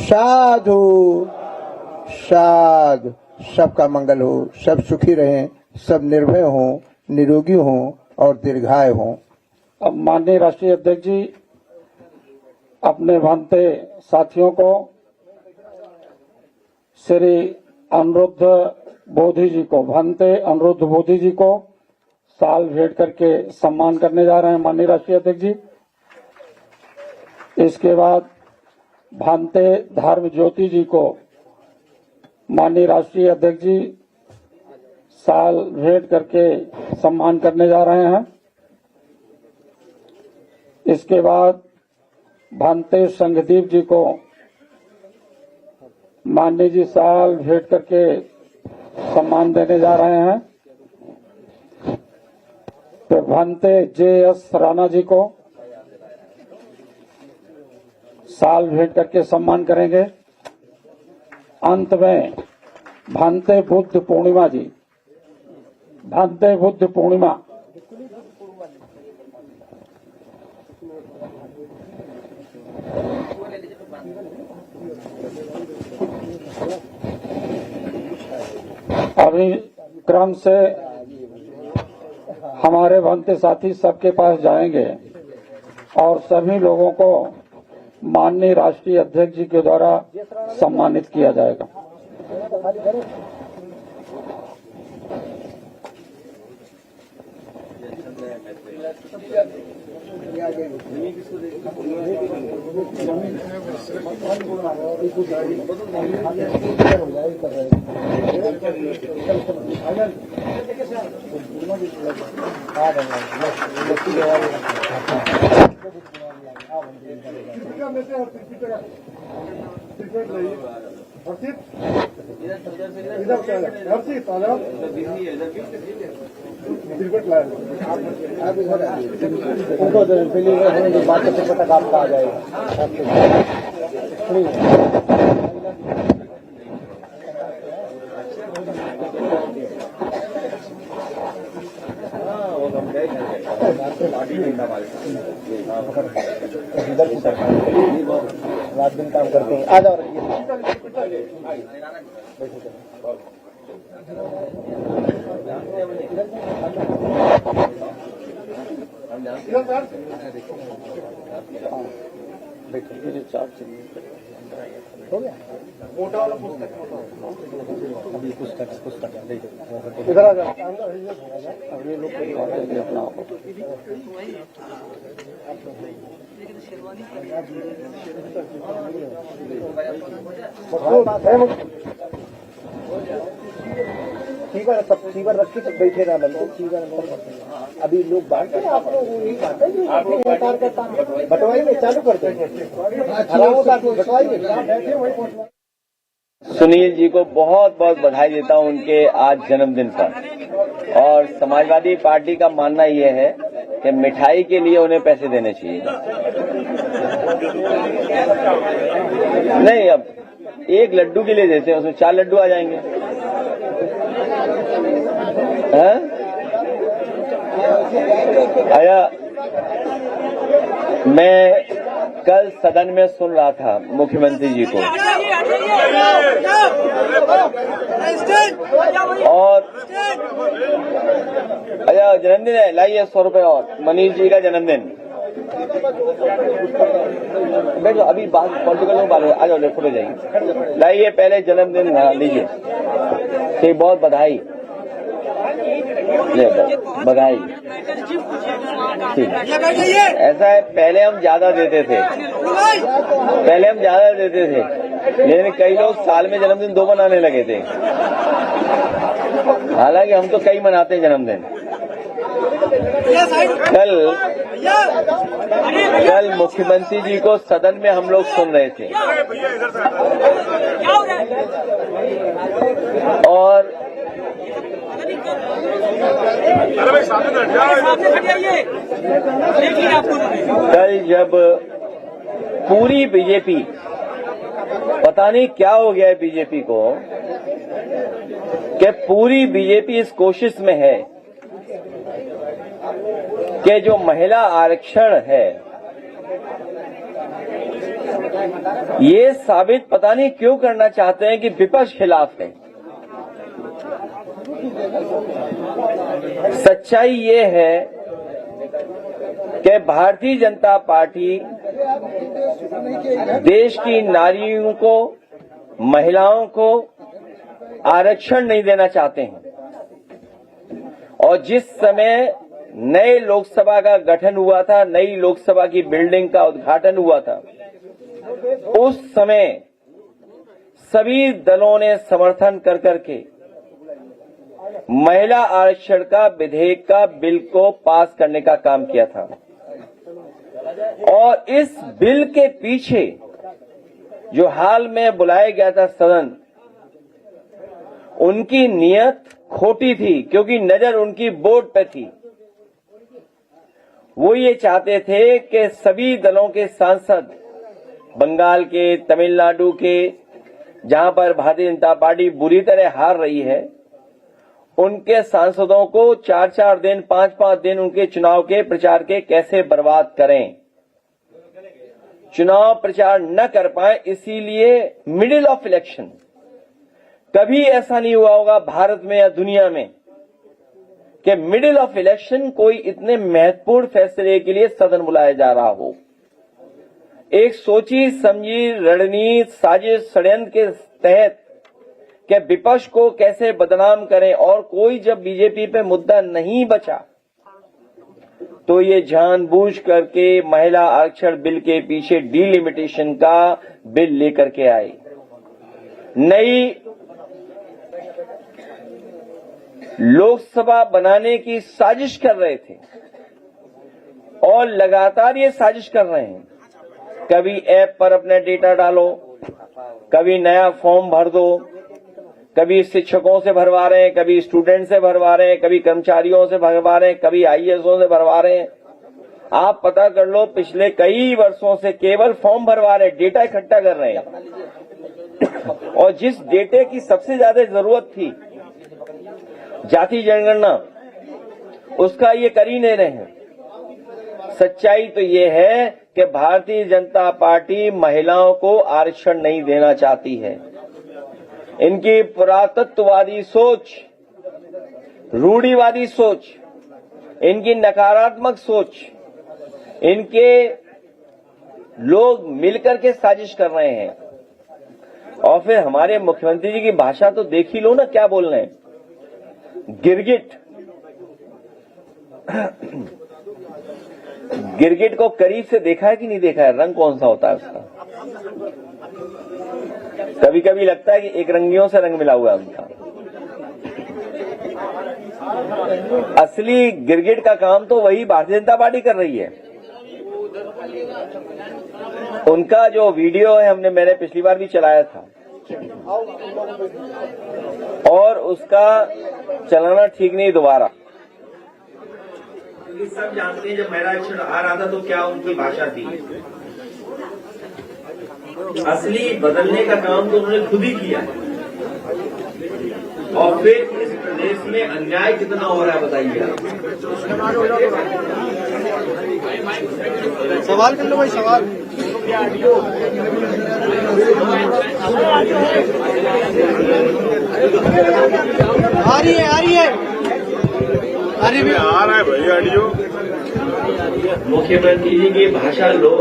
साधु साधु। सबका मंगल हो, सब सुखी रहें, सब निर्भय हों, निरोगी हों और दीर्घाय हों। अब माननीय राष्ट्रीय अध्यक्ष जी अपने भांते साथियों को श्री अनिरुद्ध बोधि जी को भांते अनिरुद्ध बोधि जी को साल भेंट करके सम्मान करने जा रहे हैं माननीय राष्ट्रीय अध्यक्ष जी। इसके बाद भांते धर्म ज्योति जी को माननीय राष्ट्रीय अध्यक्ष जी साल भेंट करके सम्मान करने जा रहे हैं। इसके बाद भांते संघदीप जी को माननीय जी साल भेंट करके सम्मान देने जा रहे हैं। तो भांते जे.एस. राणा जी को साल भेंट करके सम्मान करेंगे। अंत में भांते बुद्ध पूर्णिमा जी, भांते बुद्ध पूर्णिमा अभी क्रम से हमारे भांते साथी सबके पास जाएंगे और सभी लोगों को माननीय राष्ट्रीय अध्यक्ष जी के द्वारा सम्मानित किया जाएगा। बात करते तक आपका आ जाएगा। रात दिन काम करते हैं। आ जाओ हो गया मोटा वाला अभी पुस्तक इधर आ जाओ। अभी लोग अपना फीवर सब फीवर रख के सब बैठे रहा लंबे फीवर अभी लोग बांटते हैं। आप लोग यही बात है बंटवाइए चालू करते हैं। सुनील जी को बहुत बहुत बधाई देता हूं उनके आज जन्मदिन पर। और समाजवादी पार्टी का मानना यह है कि मिठाई के लिए उन्हें पैसे देने चाहिए। नहीं, अब एक लड्डू के लिए देते हैं, उसमें 4 लड्डू आ जाएंगे। आया, मैं कल सदन में सुन रहा था मुख्यमंत्री जी को, और आया जन्मदिन है, लाइए 100 रुपए और मनीष जी का जन्मदिन। बैठो, अभी बात पॉलिटिकल में बात, आ जाओ फोटो जाइए, लाइए पहले जन्मदिन लीजिए, ठीक, बहुत बधाई, बधाई। ऐसा है, पहले हम ज्यादा देते थे, लेकिन कई लोग साल में जन्मदिन 2 मनाने लगे थे। हालांकि हम तो कई मनाते हैं जन्मदिन। कल मुख्यमंत्री जी को सदन में हम लोग सुन रहे थे, और कल जब पूरी बीजेपी, पता नहीं क्या हो गया है बीजेपी को, कि पूरी बीजेपी इस कोशिश में है कि जो महिला आरक्षण है, ये साबित पता नहीं क्यों करना चाहते हैं कि विपक्ष खिलाफ है। सच्चाई ये है कि भारतीय जनता पार्टी देश की नारियों को, महिलाओं को आरक्षण नहीं देना चाहते हैं, और जिस समय नए लोकसभा का गठन हुआ था, नई लोकसभा की बिल्डिंग का उद्घाटन हुआ था, उस समय सभी दलों ने समर्थन कर करके महिला आरक्षण का विधेयक का बिल को पास करने का काम किया था। और इस बिल के पीछे जो हाल में बुलाया गया था सदन, उनकी नीयत खोटी थी, क्योंकि नजर उनकी वोट पे थी। वो ये चाहते थे कि सभी दलों के सांसद, बंगाल के, तमिलनाडु के, जहां पर भारतीय जनता पार्टी बुरी तरह हार रही है, उनके सांसदों को 4-4 दिन, 5-5 दिन उनके चुनाव के प्रचार के कैसे बर्बाद करें, चुनाव प्रचार न कर पाए, इसीलिए मिडिल ऑफ इलेक्शन, कभी ऐसा नहीं हुआ होगा भारत में या दुनिया में कि मिडिल ऑफ इलेक्शन कोई इतने महत्वपूर्ण फैसले के लिए सदन बुलाया जा रहा हो। एक सोची समझी रणनीति, साजिश, षड्यंत्र के तहत कि विपक्ष को कैसे बदनाम करें, और कोई जब बीजेपी पे मुद्दा नहीं बचा तो ये जानबूझ करके महिला आरक्षण बिल के पीछे डिलिमिटेशन का बिल लेकर के आए। नई लोकसभा बनाने की साजिश कर रहे थे, और लगातार ये साजिश कर रहे हैं। कभी ऐप पर अपना डेटा डालो, कभी नया फॉर्म भर दो, कभी शिक्षकों से भरवा रहे हैं, कभी स्टूडेंट से भरवा रहे हैं, कभी कर्मचारियों से भरवा रहे हैं, कभी आईएएसओ से भरवा रहे हैं। आप पता कर लो, पिछले कई वर्षों से केवल फॉर्म भरवा रहे हैं, डेटा इकट्ठा कर रहे हैं। और जिस डेटे की सबसे ज्यादा जरूरत थी, जाति जनगणना, उसका ये कर ही नहीं रहे हैं। सच्चाई तो ये है कि भारतीय जनता पार्टी महिलाओं को आरक्षण नहीं देना चाहती है। इनकी पुरातत्ववादी सोच, रूढ़िवादी सोच, इनकी नकारात्मक सोच, इनके लोग मिलकर के साजिश कर रहे हैं। और फिर हमारे मुख्यमंत्री जी की भाषा तो देख ही लो ना, क्या बोल रहे हैं। गिरगिट गिरगिट को करीब से देखा है कि नहीं देखा है? रंग कौन सा होता है उसका? कभी कभी लगता है कि एक रंगियों से रंग मिला हुआ है उनका। असली गिरगिट का काम तो वही भारतीय जनता पार्टी कर रही है। उनका जो वीडियो है, मैंने पिछली बार भी चलाया था, और उसका चलाना ठीक नहीं दोबारा। सब जानते हैं जब महिला आरक्षण आ रहा था तो क्या उनकी भाषा थी। असली बदलने का काम तो उन्होंने खुद ही किया, और फिर इस प्रदेश में अन्याय कितना हो रहा है बताइए आप। सवाल कर लो भाई, सवाल। आ रही है, आ रही है, आ रही है, आ रहा है भाई ऑडियो। मुख्यमंत्री जी की भाषा लो।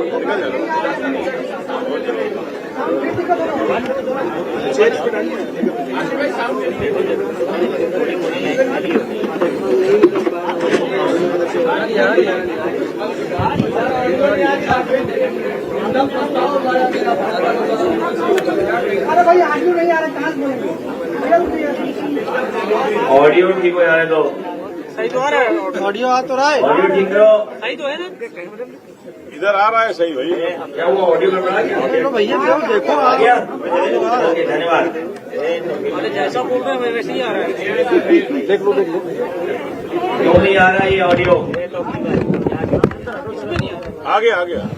अरे भाई आदमी नहीं आ रहा, कहाँ बोलेंगे? ऑडियो ठीक हो जाने दो। सही तो आ रहा है, ऑडियो आ तो रहा है, ऑडियो ठीक करो। सही तो है ना? इधर आ रहा है सही भाई। क्या हुआ, ऑडियो में बढ़ा क्या? चलो भैया देखो, आ गया। ओके, धन्यवाद। जैसा बोल रहे हैं वैसे ही आ रहा है। देख लो, देख लो। क्यों नहीं आ रहा ये ऑडियो? आ गया आ गया ना।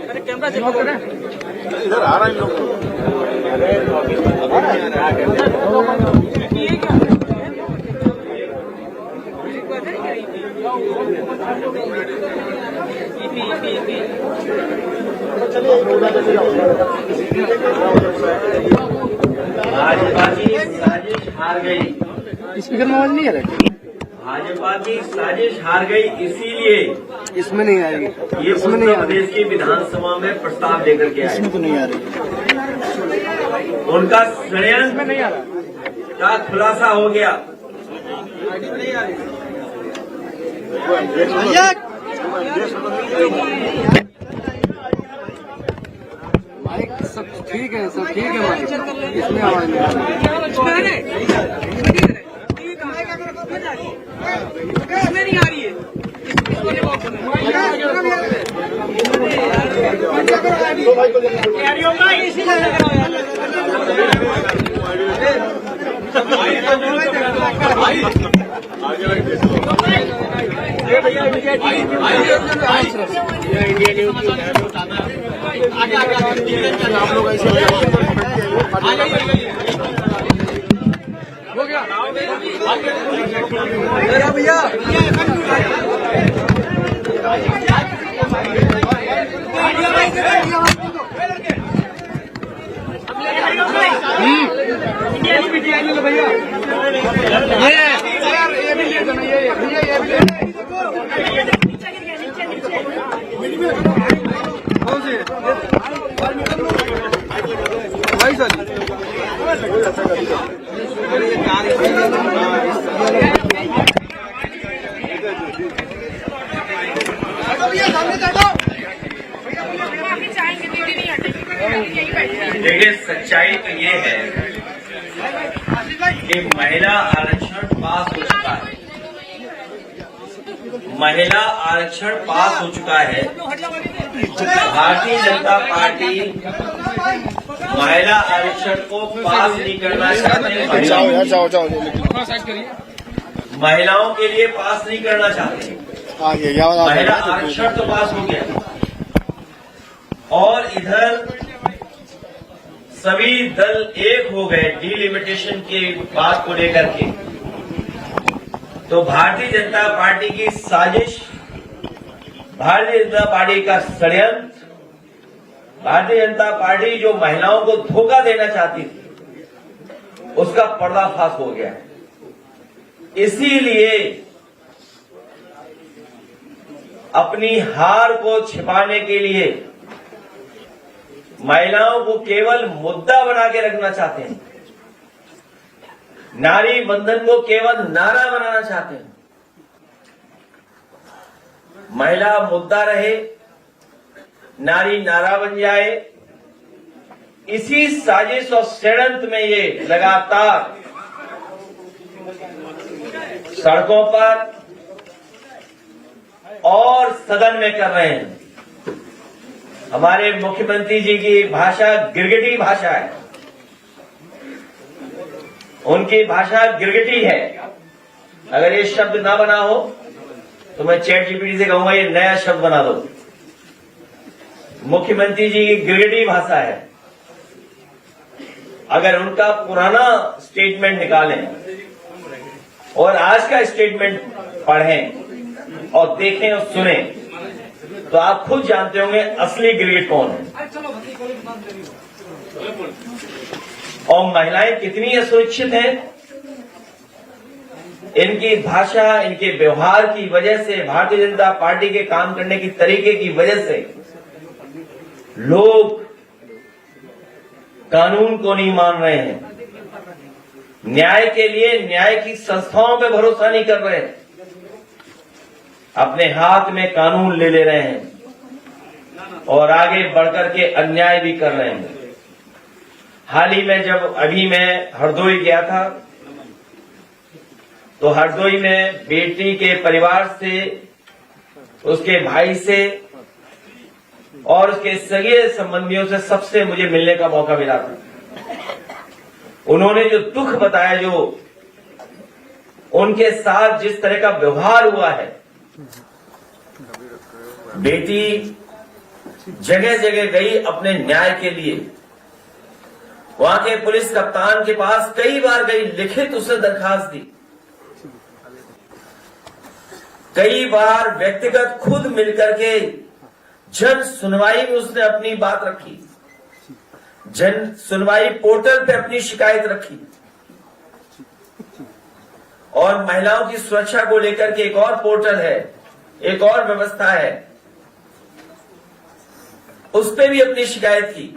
अरे कैमरा चेक करो, इधर आ रहा है इन लोग को। भाजपा की साजिश हार गई। स्पीकर में आवाज नहीं आ रहा, भाजपा की साजिश हार गई, इसीलिए इसमें नहीं आएगी, ये उत्तर प्रदेश की विधानसभा में प्रस्ताव लेकर के आए। इसमें तो नहीं आ रही। उनका षड्यंत्र का खुलासा हो गया। भैया माइक सब ठीक है, सब ठीक है माइक, इसमें आवाज नहीं आ रही है। आगे लग आप लोग ऐसे हो गया भैया। भैया ये भी ले जाना, ये भी ले भाई सर। देखिए, सच्चाई तो ये है कि महिला आरक्षण पास हो चुका है। महिला आरक्षण पास हो चुका है। भारतीय जनता पार्टी महिला आरक्षण को पास नहीं करना चाहते। महिलाओं के लिए पास नहीं करना चाहते। महिला आरक्षण तो पास हो गया और इधर सभी दल एक हो गए डिलिमिटेशन की बात को लेकर के। तो भारतीय जनता पार्टी की साजिश, भारतीय जनता पार्टी का षड्यंत्र, भारतीय जनता पार्टी जो महिलाओं को धोखा देना चाहती थी, उसका पर्दाफाश हो गया। इसीलिए अपनी हार को छिपाने के लिए महिलाओं को केवल मुद्दा बना के रखना चाहते हैं। नारी बंधन को केवल नारा बनाना चाहते हैं। महिला मुद्दा रहे, नारी नारा बन जाए। इसी साजिश और षड्यंत्र में ये लगातार सड़कों पर और सदन में कर रहे हैं। हमारे मुख्यमंत्री जी की भाषा गिरगिटी भाषा है। उनकी भाषा गिरगिटी है। अगर ये शब्द ना बना हो तो मैं चैट जीपीटी से कहूंगा ये नया शब्द बना दो। मुख्यमंत्री जी की गिरगिटी भाषा है। अगर उनका पुराना स्टेटमेंट निकालें और आज का स्टेटमेंट पढ़ें और देखें और सुनें, तो आप खुद जानते होंगे असली गिरगिट कौन है और महिलाएं कितनी असुरक्षित हैं। इनकी भाषा, इनके व्यवहार की वजह से, भारतीय जनता पार्टी के काम करने की तरीके की वजह से लोग कानून को नहीं मान रहे हैं, न्याय के लिए न्याय की संस्थाओं पे भरोसा नहीं कर रहे हैं, अपने हाथ में कानून ले रहे हैं और आगे बढ़कर के अन्याय भी कर रहे हैं। हाल ही में जब अभी मैं हरदोई गया था, तो हरदोई में बेटी के परिवार से, उसके भाई से और उसके सगे संबंधियों से सबसे मुझे मिलने का मौका मिला था। उन्होंने जो दुख बताया, जो उनके साथ जिस तरह का व्यवहार हुआ है, बेटी जगह जगह गई अपने न्याय के लिए, वहां के पुलिस कप्तान के पास कई बार गई, लिखित उसने दरखास्त दी, कई बार व्यक्तिगत खुद मिलकर के जन सुनवाई में उसने अपनी बात रखी, जन सुनवाई पोर्टल पे अपनी शिकायत रखी और महिलाओं की सुरक्षा को लेकर के एक और पोर्टल है, एक और व्यवस्था है, उस पे भी अपनी शिकायत की।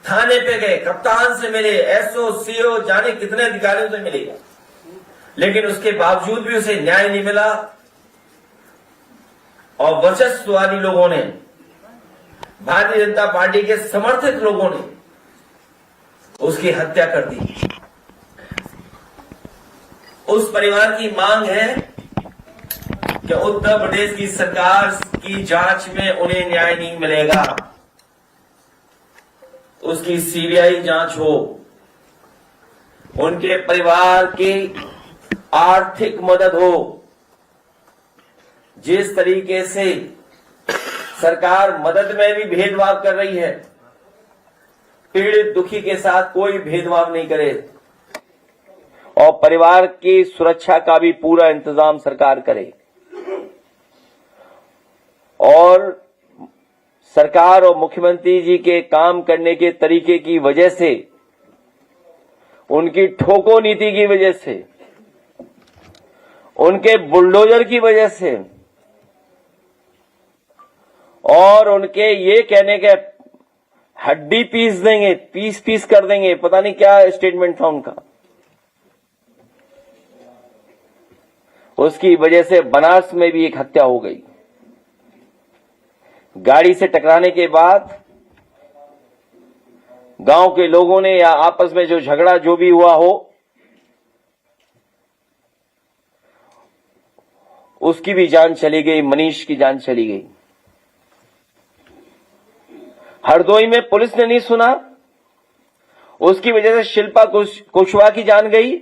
थाने पे गए, कप्तान से मिले, एसओ, सीओ, जाने कितने अधिकारियों से मिले, लेकिन उसके बावजूद भी उसे न्याय नहीं मिला और वर्चस्ववादी लोगों ने, भारतीय जनता पार्टी के समर्थित लोगों ने उसकी हत्या कर दी। उस परिवार की मांग है कि उत्तर प्रदेश की सरकार की जांच में उन्हें न्याय नहीं मिलेगा, उसकी सीबीआई जांच हो, उनके परिवार की आर्थिक मदद हो। जिस तरीके से सरकार मदद में भी भेदभाव कर रही है, पीड़ित दुखी के साथ कोई भेदभाव नहीं करे और परिवार की सुरक्षा का भी पूरा इंतजाम सरकार करे। और सरकार और मुख्यमंत्री जी के काम करने के तरीके की वजह से, उनकी ठोको नीति की वजह से, उनके बुलडोजर की वजह से और उनके ये कहने के हड्डी पीस देंगे, पीस पीस कर देंगे, पता नहीं क्या स्टेटमेंट था उनका, उसकी वजह से बनारस में भी एक हत्या हो गई। गाड़ी से टकराने के बाद गांव के लोगों ने या आपस में जो झगड़ा जो भी हुआ हो, उसकी भी जान चली गई, मनीष की जान चली गई। हरदोई में पुलिस ने नहीं सुना, उसकी वजह से शिल्पा कुशवाहा की जान गई।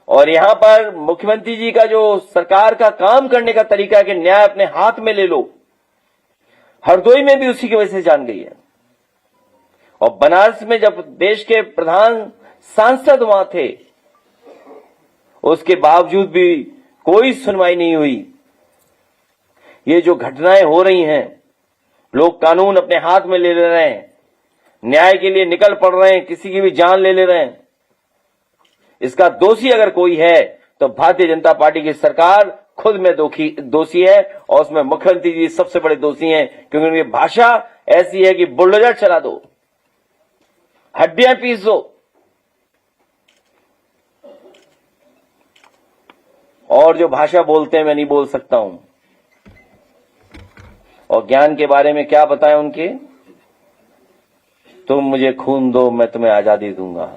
और यहां पर मुख्यमंत्री जी का जो सरकार का काम करने का तरीका है कि न्याय अपने हाथ में ले लो, हरदोई में भी उसी की वजह से जान गई है। और बनारस में जब देश के प्रधान सांसद वहां थे, उसके बावजूद भी कोई सुनवाई नहीं हुई। ये जो घटनाएं हो रही हैं, लोग कानून अपने हाथ में ले रहे हैं, न्याय के लिए निकल पड़ रहे हैं, किसी की भी जान ले रहे हैं, इसका दोषी अगर कोई है तो भारतीय जनता पार्टी की सरकार खुद में दोषी है और उसमें मुख्यमंत्री जी सबसे बड़े दोषी हैं, क्योंकि उनकी भाषा ऐसी है कि बुलडोजर चला दो, हड्डियां पीस दो। और जो भाषा बोलते हैं मैं नहीं बोल सकता हूं। और ज्ञान के बारे में क्या बताएं उनके, तुम मुझे खून दो मैं तुम्हें आजादी दूंगा।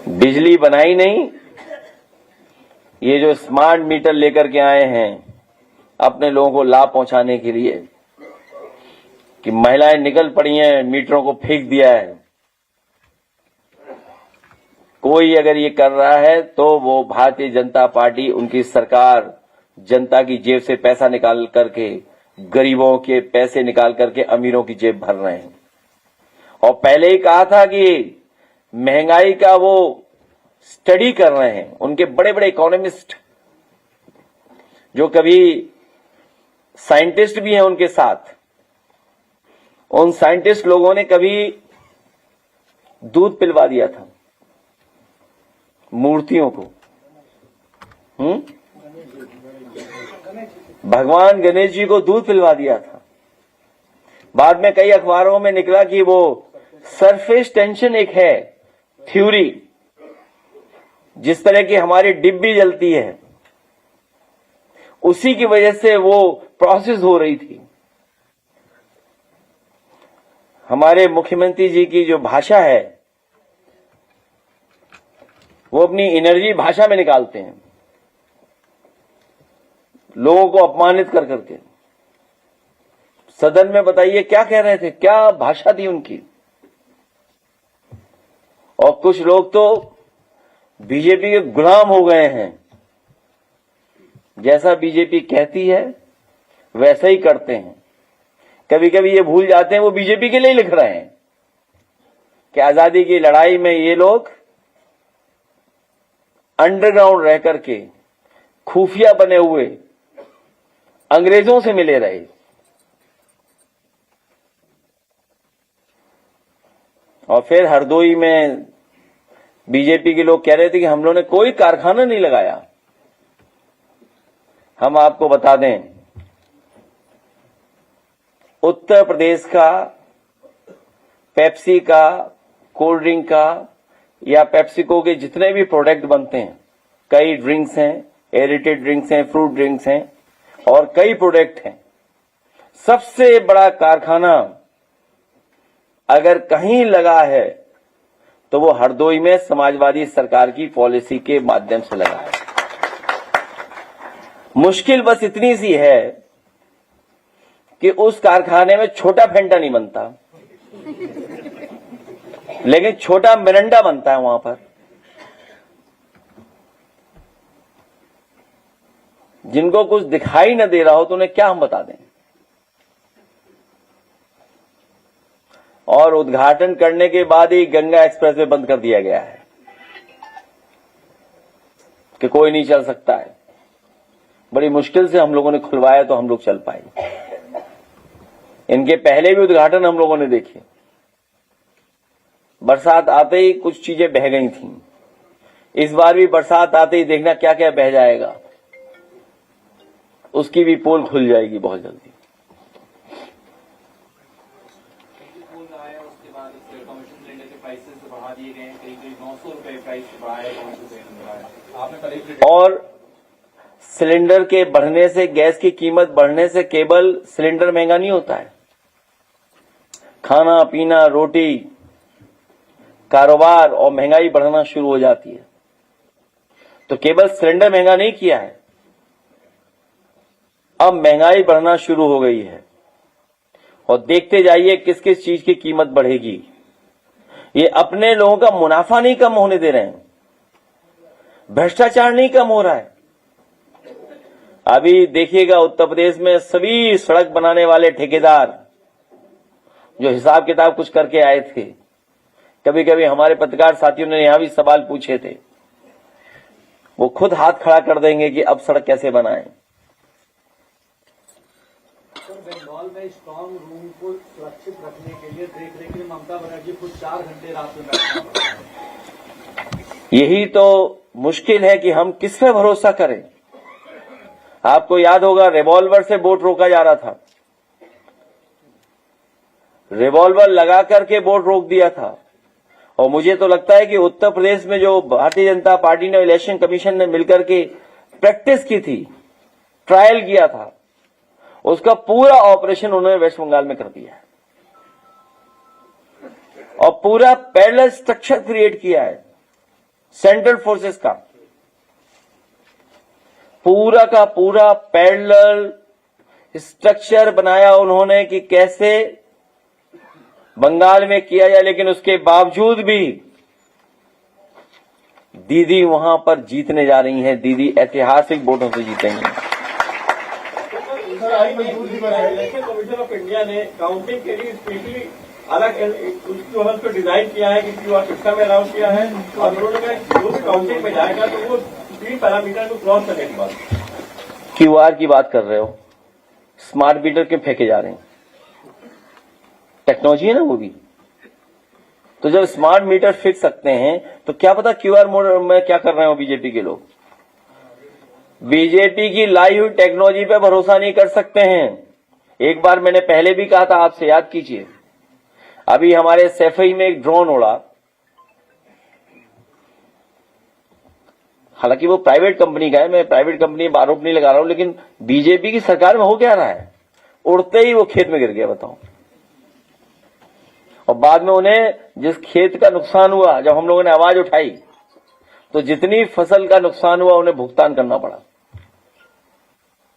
बिजली बनाई नहीं, ये जो स्मार्ट मीटर लेकर के आए हैं अपने लोगों को लाभ पहुंचाने के लिए, कि महिलाएं निकल पड़ी हैं, मीटरों को फेंक दिया है। कोई अगर ये कर रहा है तो वो भारतीय जनता पार्टी, उनकी सरकार जनता की जेब से पैसा निकाल करके गरीबों के पैसे निकाल करके अमीरों की जेब भर रहे हैं। और पहले ही कहा था कि महंगाई का वो स्टडी कर रहे हैं, उनके बड़े बड़े इकोनॉमिस्ट जो कभी साइंटिस्ट भी हैं उनके साथ, उन साइंटिस्ट लोगों ने कभी दूध पिलवा दिया था मूर्तियों को। भगवान गणेश जी को दूध पिलवा दिया था। बाद में कई अखबारों में निकला कि वो सरफेस टेंशन एक है थ्योरी, जिस तरह की हमारी डिब्बी जलती है उसी की वजह से वो प्रोसेस हो रही थी। हमारे मुख्यमंत्री जी की जो भाषा है वो अपनी एनर्जी भाषा में निकालते हैं, लोगों को अपमानित कर करके। सदन में बताइए क्या कह रहे थे, क्या भाषा थी उनकी। और कुछ लोग तो बीजेपी के गुलाम हो गए हैं, जैसा बीजेपी कहती है वैसा ही करते हैं। कभी कभी ये भूल जाते हैं वो बीजेपी के लिए लिख रहे हैं कि आजादी की लड़ाई में ये लोग अंडरग्राउंड रह करके खुफिया बने हुए अंग्रेजों से मिले रहे। और फिर हरदोई में बीजेपी के लोग कह रहे थे कि हम लोगों ने कोई कारखाना नहीं लगाया। हम आपको बता दें, उत्तर प्रदेश का पेप्सी का, कोल्ड ड्रिंक का या पेप्सिको के जितने भी प्रोडक्ट बनते हैं, कई ड्रिंक्स हैं, एरेटेड ड्रिंक्स हैं, फ्रूट ड्रिंक्स हैं और कई प्रोडक्ट हैं, सबसे बड़ा कारखाना अगर कहीं लगा है तो वो हरदोई में समाजवादी सरकार की पॉलिसी के माध्यम से लगा है। मुश्किल बस इतनी सी है कि उस कारखाने में छोटा फेंटा नहीं बनता, लेकिन छोटा मिरंडा बनता है वहां पर। जिनको कुछ दिखाई न दे रहा हो तो उन्हें क्या हम बता दें। और उद्घाटन करने के बाद ही गंगा एक्सप्रेसवे बंद कर दिया गया है कि कोई नहीं चल सकता है। बड़ी मुश्किल से हम लोगों ने खुलवाया तो हम लोग चल पाए। इनके पहले भी उद्घाटन हम लोगों ने देखे, बरसात आते ही कुछ चीजें बह गई थीं। इस बार भी बरसात आते ही देखना क्या क्या बह जाएगा, उसकी भी पोल खुल जाएगी बहुत जल्दी। और सिलेंडर के बढ़ने से, गैस की कीमत बढ़ने से केवल सिलेंडर महंगा नहीं होता है, खाना पीना, रोटी, कारोबार और महंगाई बढ़ना शुरू हो जाती है। तो केवल सिलेंडर महंगा नहीं किया है, अब महंगाई बढ़ना शुरू हो गई है। और देखते जाइए किस किस चीज की कीमत बढ़ेगी। ये अपने लोगों का मुनाफा नहीं कम होने दे रहे हैं, भ्रष्टाचार नहीं कम हो रहा है। अभी देखिएगा उत्तर प्रदेश में सभी सड़क बनाने वाले ठेकेदार जो हिसाब किताब कुछ करके आए थे, कभी कभी हमारे पत्रकार साथियों ने यहां भी सवाल पूछे थे, वो खुद हाथ खड़ा कर देंगे कि अब सड़क कैसे बनाएं। बंगाल में स्ट्रांग रूम को सुरक्षित रखने के लिए देख रेख के लिए ममता बनर्जी खुद 4 घंटे रात में बैठना। यही तो मुश्किल है कि हम किस पे भरोसा करें। आपको याद होगा रिवॉल्वर से वोट रोका जा रहा था, रिवॉल्वर लगा करके वोट रोक दिया था। और मुझे तो लगता है कि उत्तर प्रदेश में जो भारतीय जनता पार्टी ने, इलेक्शन कमीशन ने मिलकर के प्रैक्टिस की थी, ट्रायल किया था, उसका पूरा ऑपरेशन उन्होंने वेस्ट बंगाल में कर दिया है और पूरा पैरेलल स्ट्रक्चर क्रिएट किया है सेंट्रल फोर्सेस का। पूरा का पूरा पैरेलल स्ट्रक्चर बनाया उन्होंने कि कैसे बंगाल में किया जाए। लेकिन उसके बावजूद भी दीदी वहां पर जीतने जा रही हैं, दीदी ऐतिहासिक वोटों से जीतेंगी। इलेक्शन कमीशन ऑफ इंडिया ने काउंटिंग के लिए स्पेशली अलग उसको डिजाइन किया है कि क्यूआर सिस्टम में अलाउ किया है और उन्होंने कहा जो भी काउंटिंग में जाएगा तो वो 3 पैरामीटर को क्रॉस करने के बाद क्यूआर की बात कर रहे हो, स्मार्ट मीटर के फेंके जा रहे हैं, टेक्नोलॉजी है ना वो भी। तो जब स्मार्ट मीटर फिक्स सकते हैं तो क्या पता क्यूआर मोड में क्या कर रहे हो बीजेपी के लोग। बीजेपी की लाई हुई टेक्नोलॉजी पे भरोसा नहीं कर सकते हैं। एक बार मैंने पहले भी कहा था, आपसे याद कीजिए, अभी हमारे सैफई में एक ड्रोन उड़ा, हालांकि वो प्राइवेट कंपनी का है, मैं प्राइवेट कंपनी पर आरोप नहीं लगा रहा हूं, लेकिन बीजेपी की सरकार में हो क्या रहा है, उड़ते ही वो खेत में गिर गया, बताओ। और बाद में उन्हें जिस खेत का नुकसान हुआ, जब हम लोगों ने आवाज उठाई तो जितनी फसल का नुकसान हुआ उन्हें भुगतान करना पड़ा।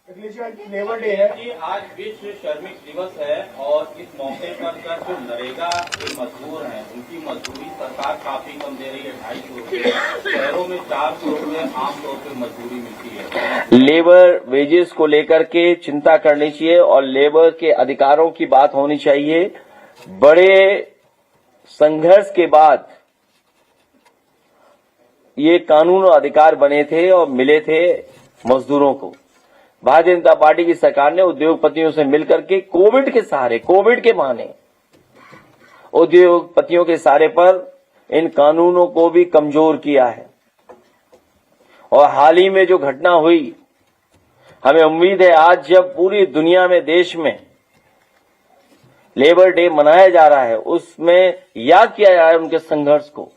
लेबर डे है कि आज विश्व श्रमिक दिवस है और इस मौके पर जो नरेगा के मजदूर हैं उनकी मजदूरी सरकार काफी कम दे रही है, 250 रुपये, शहरों में 400 रुपये आमतौर पर मजदूरी मिलती है। लेबर वेजेस को लेकर के चिंता करनी चाहिए और लेबर के अधिकारों की बात होनी चाहिए। बड़े संघर्ष के बाद ये कानून और अधिकार बने थे और मिले थे मजदूरों को। भारतीय जनता पार्टी की सरकार ने उद्योगपतियों से मिलकर के कोविड के सहारे, कोविड के बहाने उद्योगपतियों के सहारे पर इन कानूनों को भी कमजोर किया है। और हाल ही में जो घटना हुई, हमें उम्मीद है आज जब पूरी दुनिया में, देश में लेबर डे मनाया जा रहा है, उसमें याद किया जा रहा है उनके संघर्ष को,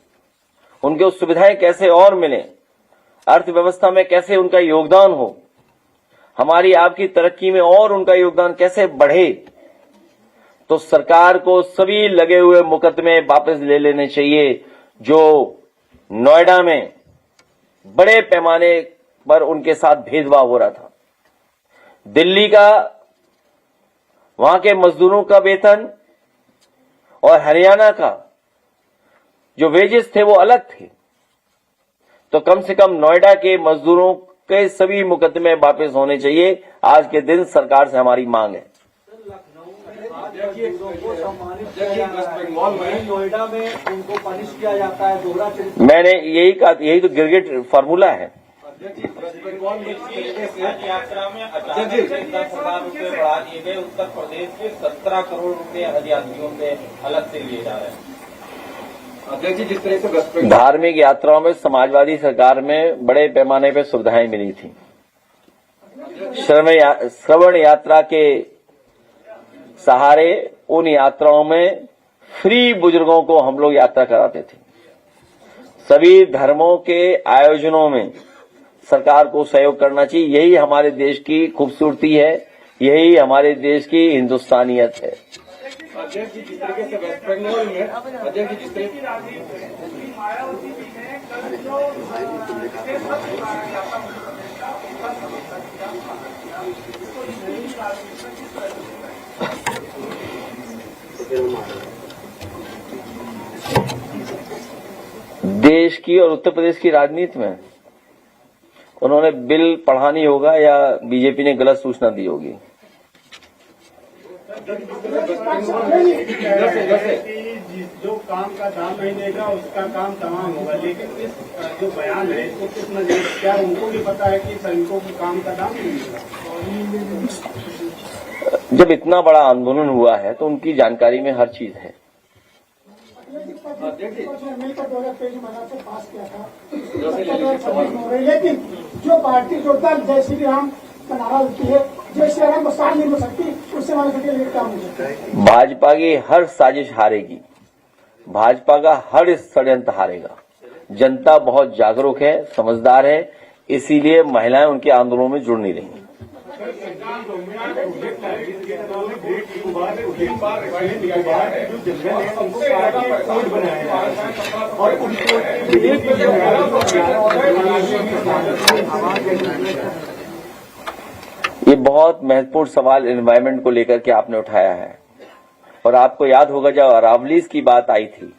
उनके सुविधाएं कैसे और मिले, अर्थव्यवस्था में कैसे उनका योगदान हो, हमारी आपकी तरक्की में और उनका योगदान कैसे बढ़े। तो सरकार को सभी लगे हुए मुकदमे वापस ले लेने चाहिए जो नोएडा में बड़े पैमाने पर उनके साथ भेदभाव हो रहा था। दिल्ली का, वहां के मजदूरों का वेतन और हरियाणा का जो वेजेस थे वो अलग थे। तो कम से कम नोएडा के मजदूरों के सभी मुकदमे वापस होने चाहिए। आज के दिन सरकार से हमारी मांग है। नोएडा में उनको पनिश किया जाता है, दोहरा मैंने यही कहा, यही तो गिरगिट फार्मूला है। यात्रा में अचानक से 10,000 रुपये बढ़ा दिए गए। उत्तर प्रदेश के 17 करोड़ रुपए हज यात्रियों से अलग से लिए जा रहे हैं। अध्यक्ष जी, जिस तरह से धार्मिक यात्राओं में समाजवादी सरकार में बड़े पैमाने पर सुविधाएं मिली थी। श्रवण यात्रा के सहारे उन यात्राओं में फ्री बुजुर्गों को हम लोग यात्रा कराते थे। सभी धर्मों के आयोजनों में सरकार को सहयोग करना चाहिए। यही हमारे देश की खूबसूरती है, यही हमारे देश की हिंदुस्तानियत है। अध्यक्ष जी, जिस तरीके से वेस्ट बंगाल में अध्यक्ष जी, जिस तरीके देश की और उत्तर प्रदेश की राजनीति में उन्होंने बिल पढ़ा नहीं होगा या बीजेपी ने गलत सूचना दी होगी। जो काम का दाम नहीं देगा उसका काम तमाम होगा, लेकिन इस जो बयान है इसको किस नजर, क्या उनको भी पता है कि श्रमिकों को काम का दाम नहीं मिलेगा? जब इतना बड़ा आंदोलन हुआ है तो उनकी जानकारी में हर चीज है। लेकिन जो पार्टी जोड़ता जय श्री राम का नारा देती है, जय श्री राम को साथ नहीं हो सकती, उससे हमारे काम हो सकता है। भाजपा की हर साजिश हारेगी, भाजपा का हर षड्यंत्र हारेगा। जनता बहुत जागरूक है, समझदार है, इसीलिए महिलाएं उनके आंदोलनों में जुड़ नहीं रही। ये बहुत महत्वपूर्ण सवाल एनवायरमेंट को लेकर के आपने उठाया है। और आपको याद होगा जब अरावलीज की बात आई थी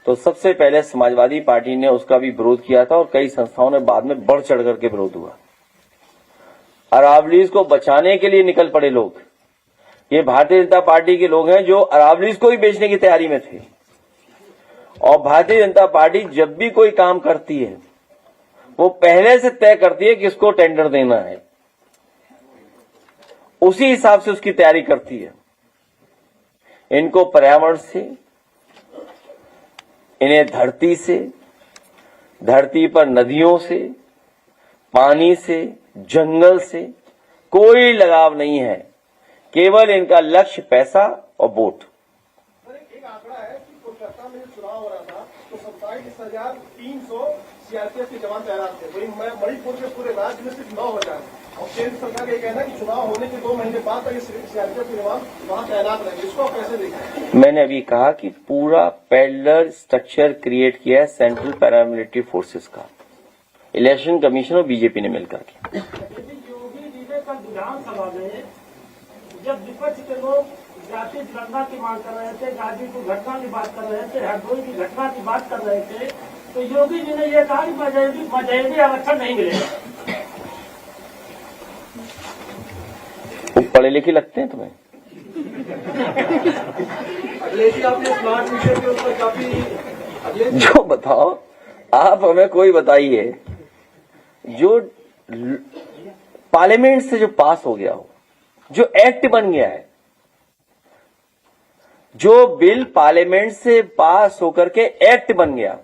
तो सबसे पहले समाजवादी पार्टी ने उसका भी विरोध किया था और कई संस्थाओं ने बाद में बढ़ चढ़ करके विरोध हुआ। अरावलीज को बचाने के लिए निकल पड़े लोग। ये भारतीय जनता पार्टी के लोग हैं जो अरावलीज को ही बेचने की तैयारी में थे। और भारतीय जनता पार्टी जब भी कोई काम करती है वो पहले से तय करती है किसको टेंडर देना है, उसी हिसाब से उसकी तैयारी करती है। इनको पर्यावरण से, इन्हें धरती से, धरती पर नदियों से, पानी से, जंगल से कोई लगाव नहीं है। केवल इनका लक्ष्य पैसा और वोट। एक आंकड़ा है कि कोलकाता में चुनाव हो रहा था तो 27,300 सीआरपीएफ के जवान तैनात थे। वही मणिपुर के पूरे राज्य में सिर्फ 9,000। और केंद्र सरकार का ये कहना है कि चुनाव होने के 2 महीने बाद तक सीआरपीएफ के जवान वहां तैनात रहेंगे। इसको आप कैसे देखें? मैंने अभी कहा कि पूरा पैरेलल स्ट्रक्चर क्रिएट किया है सेंट्रल पैरामिलिट्री फोर्सेस का, इलेक्शन कमीशन और बीजेपी ने मिलकर के। योगी जी ने कल विधानसभा में जब विपक्ष के लोग जाति गणना की मांग कर रहे थे, गाजीपुर घटना की बात कर रहे थे, हरदोई की घटना की बात कर रहे थे, तो योगी जी ने यह कहा कि मजहबी आरक्षण नहीं मिलेगा। पढ़े लिखे लगते हैं तुम्हें? आपने स्मार्ट मीटर के ऊपर काफी जो बताओ, आप हमें कोई बताइए जो पार्लियामेंट से जो पास हो गया हो, जो एक्ट बन गया है, जो बिल पार्लियामेंट से पास होकर के एक्ट बन गया,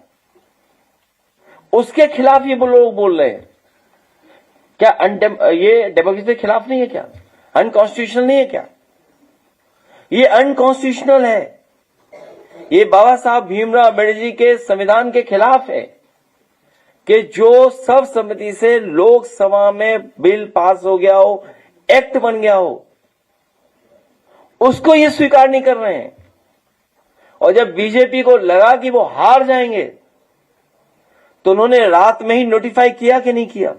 उसके खिलाफ ये लोग बोल रहे हैं। क्या ये डेमोक्रेसी के खिलाफ नहीं है? क्या अनकॉन्स्टिट्यूशनल नहीं है? क्या ये अनकॉन्स्टिट्यूशनल है? ये बाबा साहब भीमराव अम्बेडकर जी के संविधान के खिलाफ है कि जो सर्वसम्मति से लोकसभा में बिल पास हो गया हो, एक्ट बन गया हो, उसको ये स्वीकार नहीं कर रहे हैं। और जब बीजेपी को लगा कि वो हार जाएंगे तो उन्होंने रात में ही नोटिफाई किया कि नहीं किया?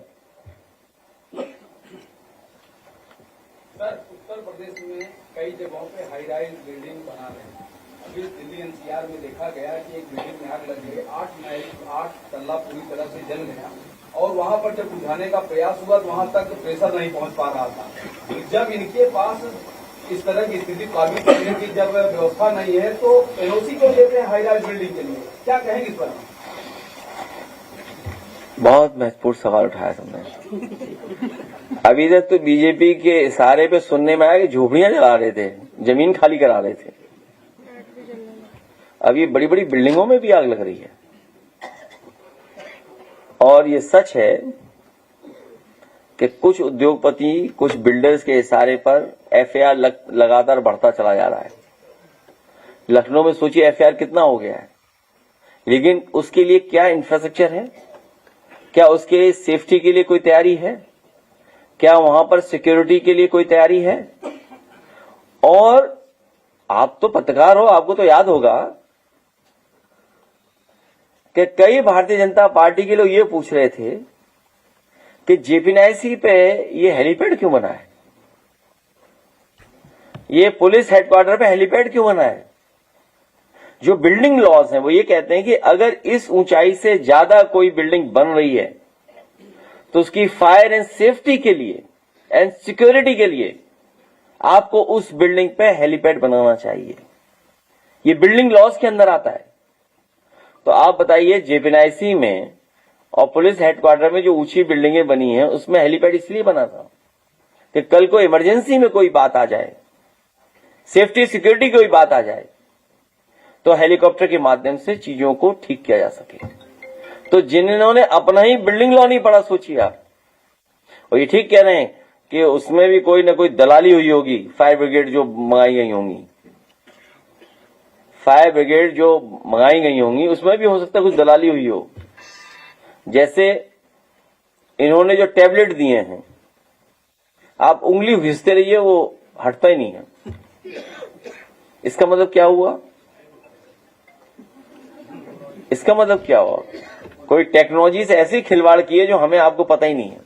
सर, उत्तर प्रदेश में कई जगहों पे हाई राइज बिल्डिंग बना रहे हैं। अभी दिल्ली एनसीआर में देखा गया कि एक बिल्डिंग में आग लग गई, 8 तल्ला पूरी तरह से जल गया और वहां पर जब बुझाने का प्रयास हुआ तो वहां तक प्रेशर नहीं पहुंच पा रहा था। जब इनके पास इस तरह की स्थिति काबू करने की जब व्यवस्था नहीं है तो एनओसी क्यों देते हैं हाई राइज बिल्डिंग के लिए? क्या कहेंगे इस पर? बहुत महत्वपूर्ण सवाल उठाया तुमने। अभी तक तो बीजेपी के इशारे पे सुनने में आया कि झोपड़ियां जला रहे थे, जमीन खाली करा रहे थे। अब ये बड़ी बड़ी बिल्डिंगों में भी आग लग रही है। और ये सच है कि कुछ उद्योगपति, कुछ बिल्डर्स के इशारे पर एफआईआर लगातार बढ़ता चला जा रहा है। लखनऊ में सोचिए एफआईआर कितना हो गया है, लेकिन उसके लिए क्या इंफ्रास्ट्रक्चर है? क्या उसके सेफ्टी के लिए कोई तैयारी है? क्या वहां पर सिक्योरिटी के लिए कोई तैयारी है? और आप तो पत्रकार हो, आपको तो याद होगा कि कई भारतीय जनता पार्टी के लोग ये पूछ रहे थे कि जेपीएनआईसी पे ये हेलीपैड क्यों बना है, ये पुलिस हेडक्वार्टर पे हेलीपैड क्यों बना है। जो बिल्डिंग लॉज हैं वो ये कहते हैं कि अगर इस ऊंचाई से ज्यादा कोई बिल्डिंग बन रही है तो उसकी फायर एंड सेफ्टी के लिए एंड सिक्योरिटी के लिए आपको उस बिल्डिंग पे हेलीपैड बनाना चाहिए। ये बिल्डिंग लॉज के अंदर आता है। तो आप बताइए, जेपीएनआईसी में और पुलिस हेडक्वार्टर में जो ऊंची बिल्डिंगें बनी हैं उसमें हेलीपैड इसलिए बना था कि कल को इमरजेंसी में कोई बात आ जाए, सेफ्टी सिक्योरिटी की कोई बात आ जाए तो हेलीकॉप्टर के माध्यम से चीजों को ठीक किया जा सके। तो जिन्होंने अपना ही बिल्डिंग लॉ नहीं पढ़ा, सोचिए आप। और ये ठीक कह रहे हैं कि उसमें भी कोई ना कोई दलाली हुई होगी, फायर ब्रिगेड जो मंगाई गई होंगी, फायर ब्रिगेड जो मंगाई गई होंगी उसमें भी हो सकता है कुछ दलाली हुई हो। जैसे इन्होंने जो टैबलेट दिए हैं, आप उंगली घिसते रहिए वो हटता ही नहीं है। इसका मतलब क्या हुआ? इसका मतलब क्या हुआ? कोई टेक्नोलॉजी से ऐसी खिलवाड़ की है जो हमें आपको पता ही नहीं है।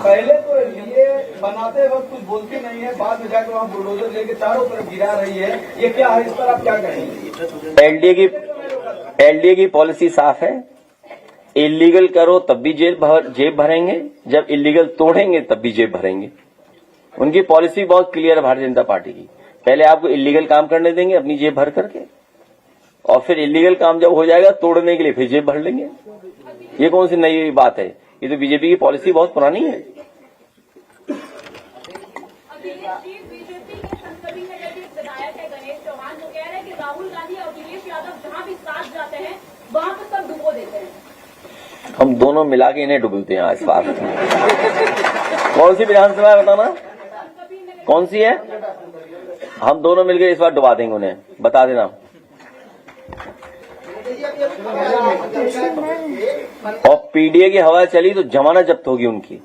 पहले तो ये बनाते वक्त कुछ बोलती नहीं है, बाद में जाकर वहाँ बुलडोजर लेके चारों तरफ गिरा रही है, ये क्या है? इस पर आप क्या कहेंगे? एलडीए की पॉलिसी साफ है, इलीगल करो तब भी जेब भरेंगे, जब इलीगल तोड़ेंगे तब भी जेब भरेंगे। उनकी पॉलिसी बहुत क्लियर है भारतीय जनता पार्टी की। पहले आपको इलीगल काम करने देंगे अपनी जेब भर करके, और फिर इलीगल काम जब हो जाएगा तोड़ने के लिए फिर जेब भर लेंगे। ये कौन सी नई बात है? ये तो बीजेपी की पॉलिसी बहुत पुरानी है। बीजेपी के संसदीय विधायक है गणेश चौहान, जो कह रहे हैं कि राहुल गांधी और अखिलेश यादव जहां भी साथ जाते हैं वहां पर सब डुबो देते हैं। हम दोनों मिला के इन्हें डुबोते हैं इस बार। कौन सी विधानसभा है बताना, कौन सी है? हम दोनों मिलकर इस बार डुबा देंगे उन्हें, बता देना। और पीडीए की हवा चली तो जमानत जब्त होगी उनकी।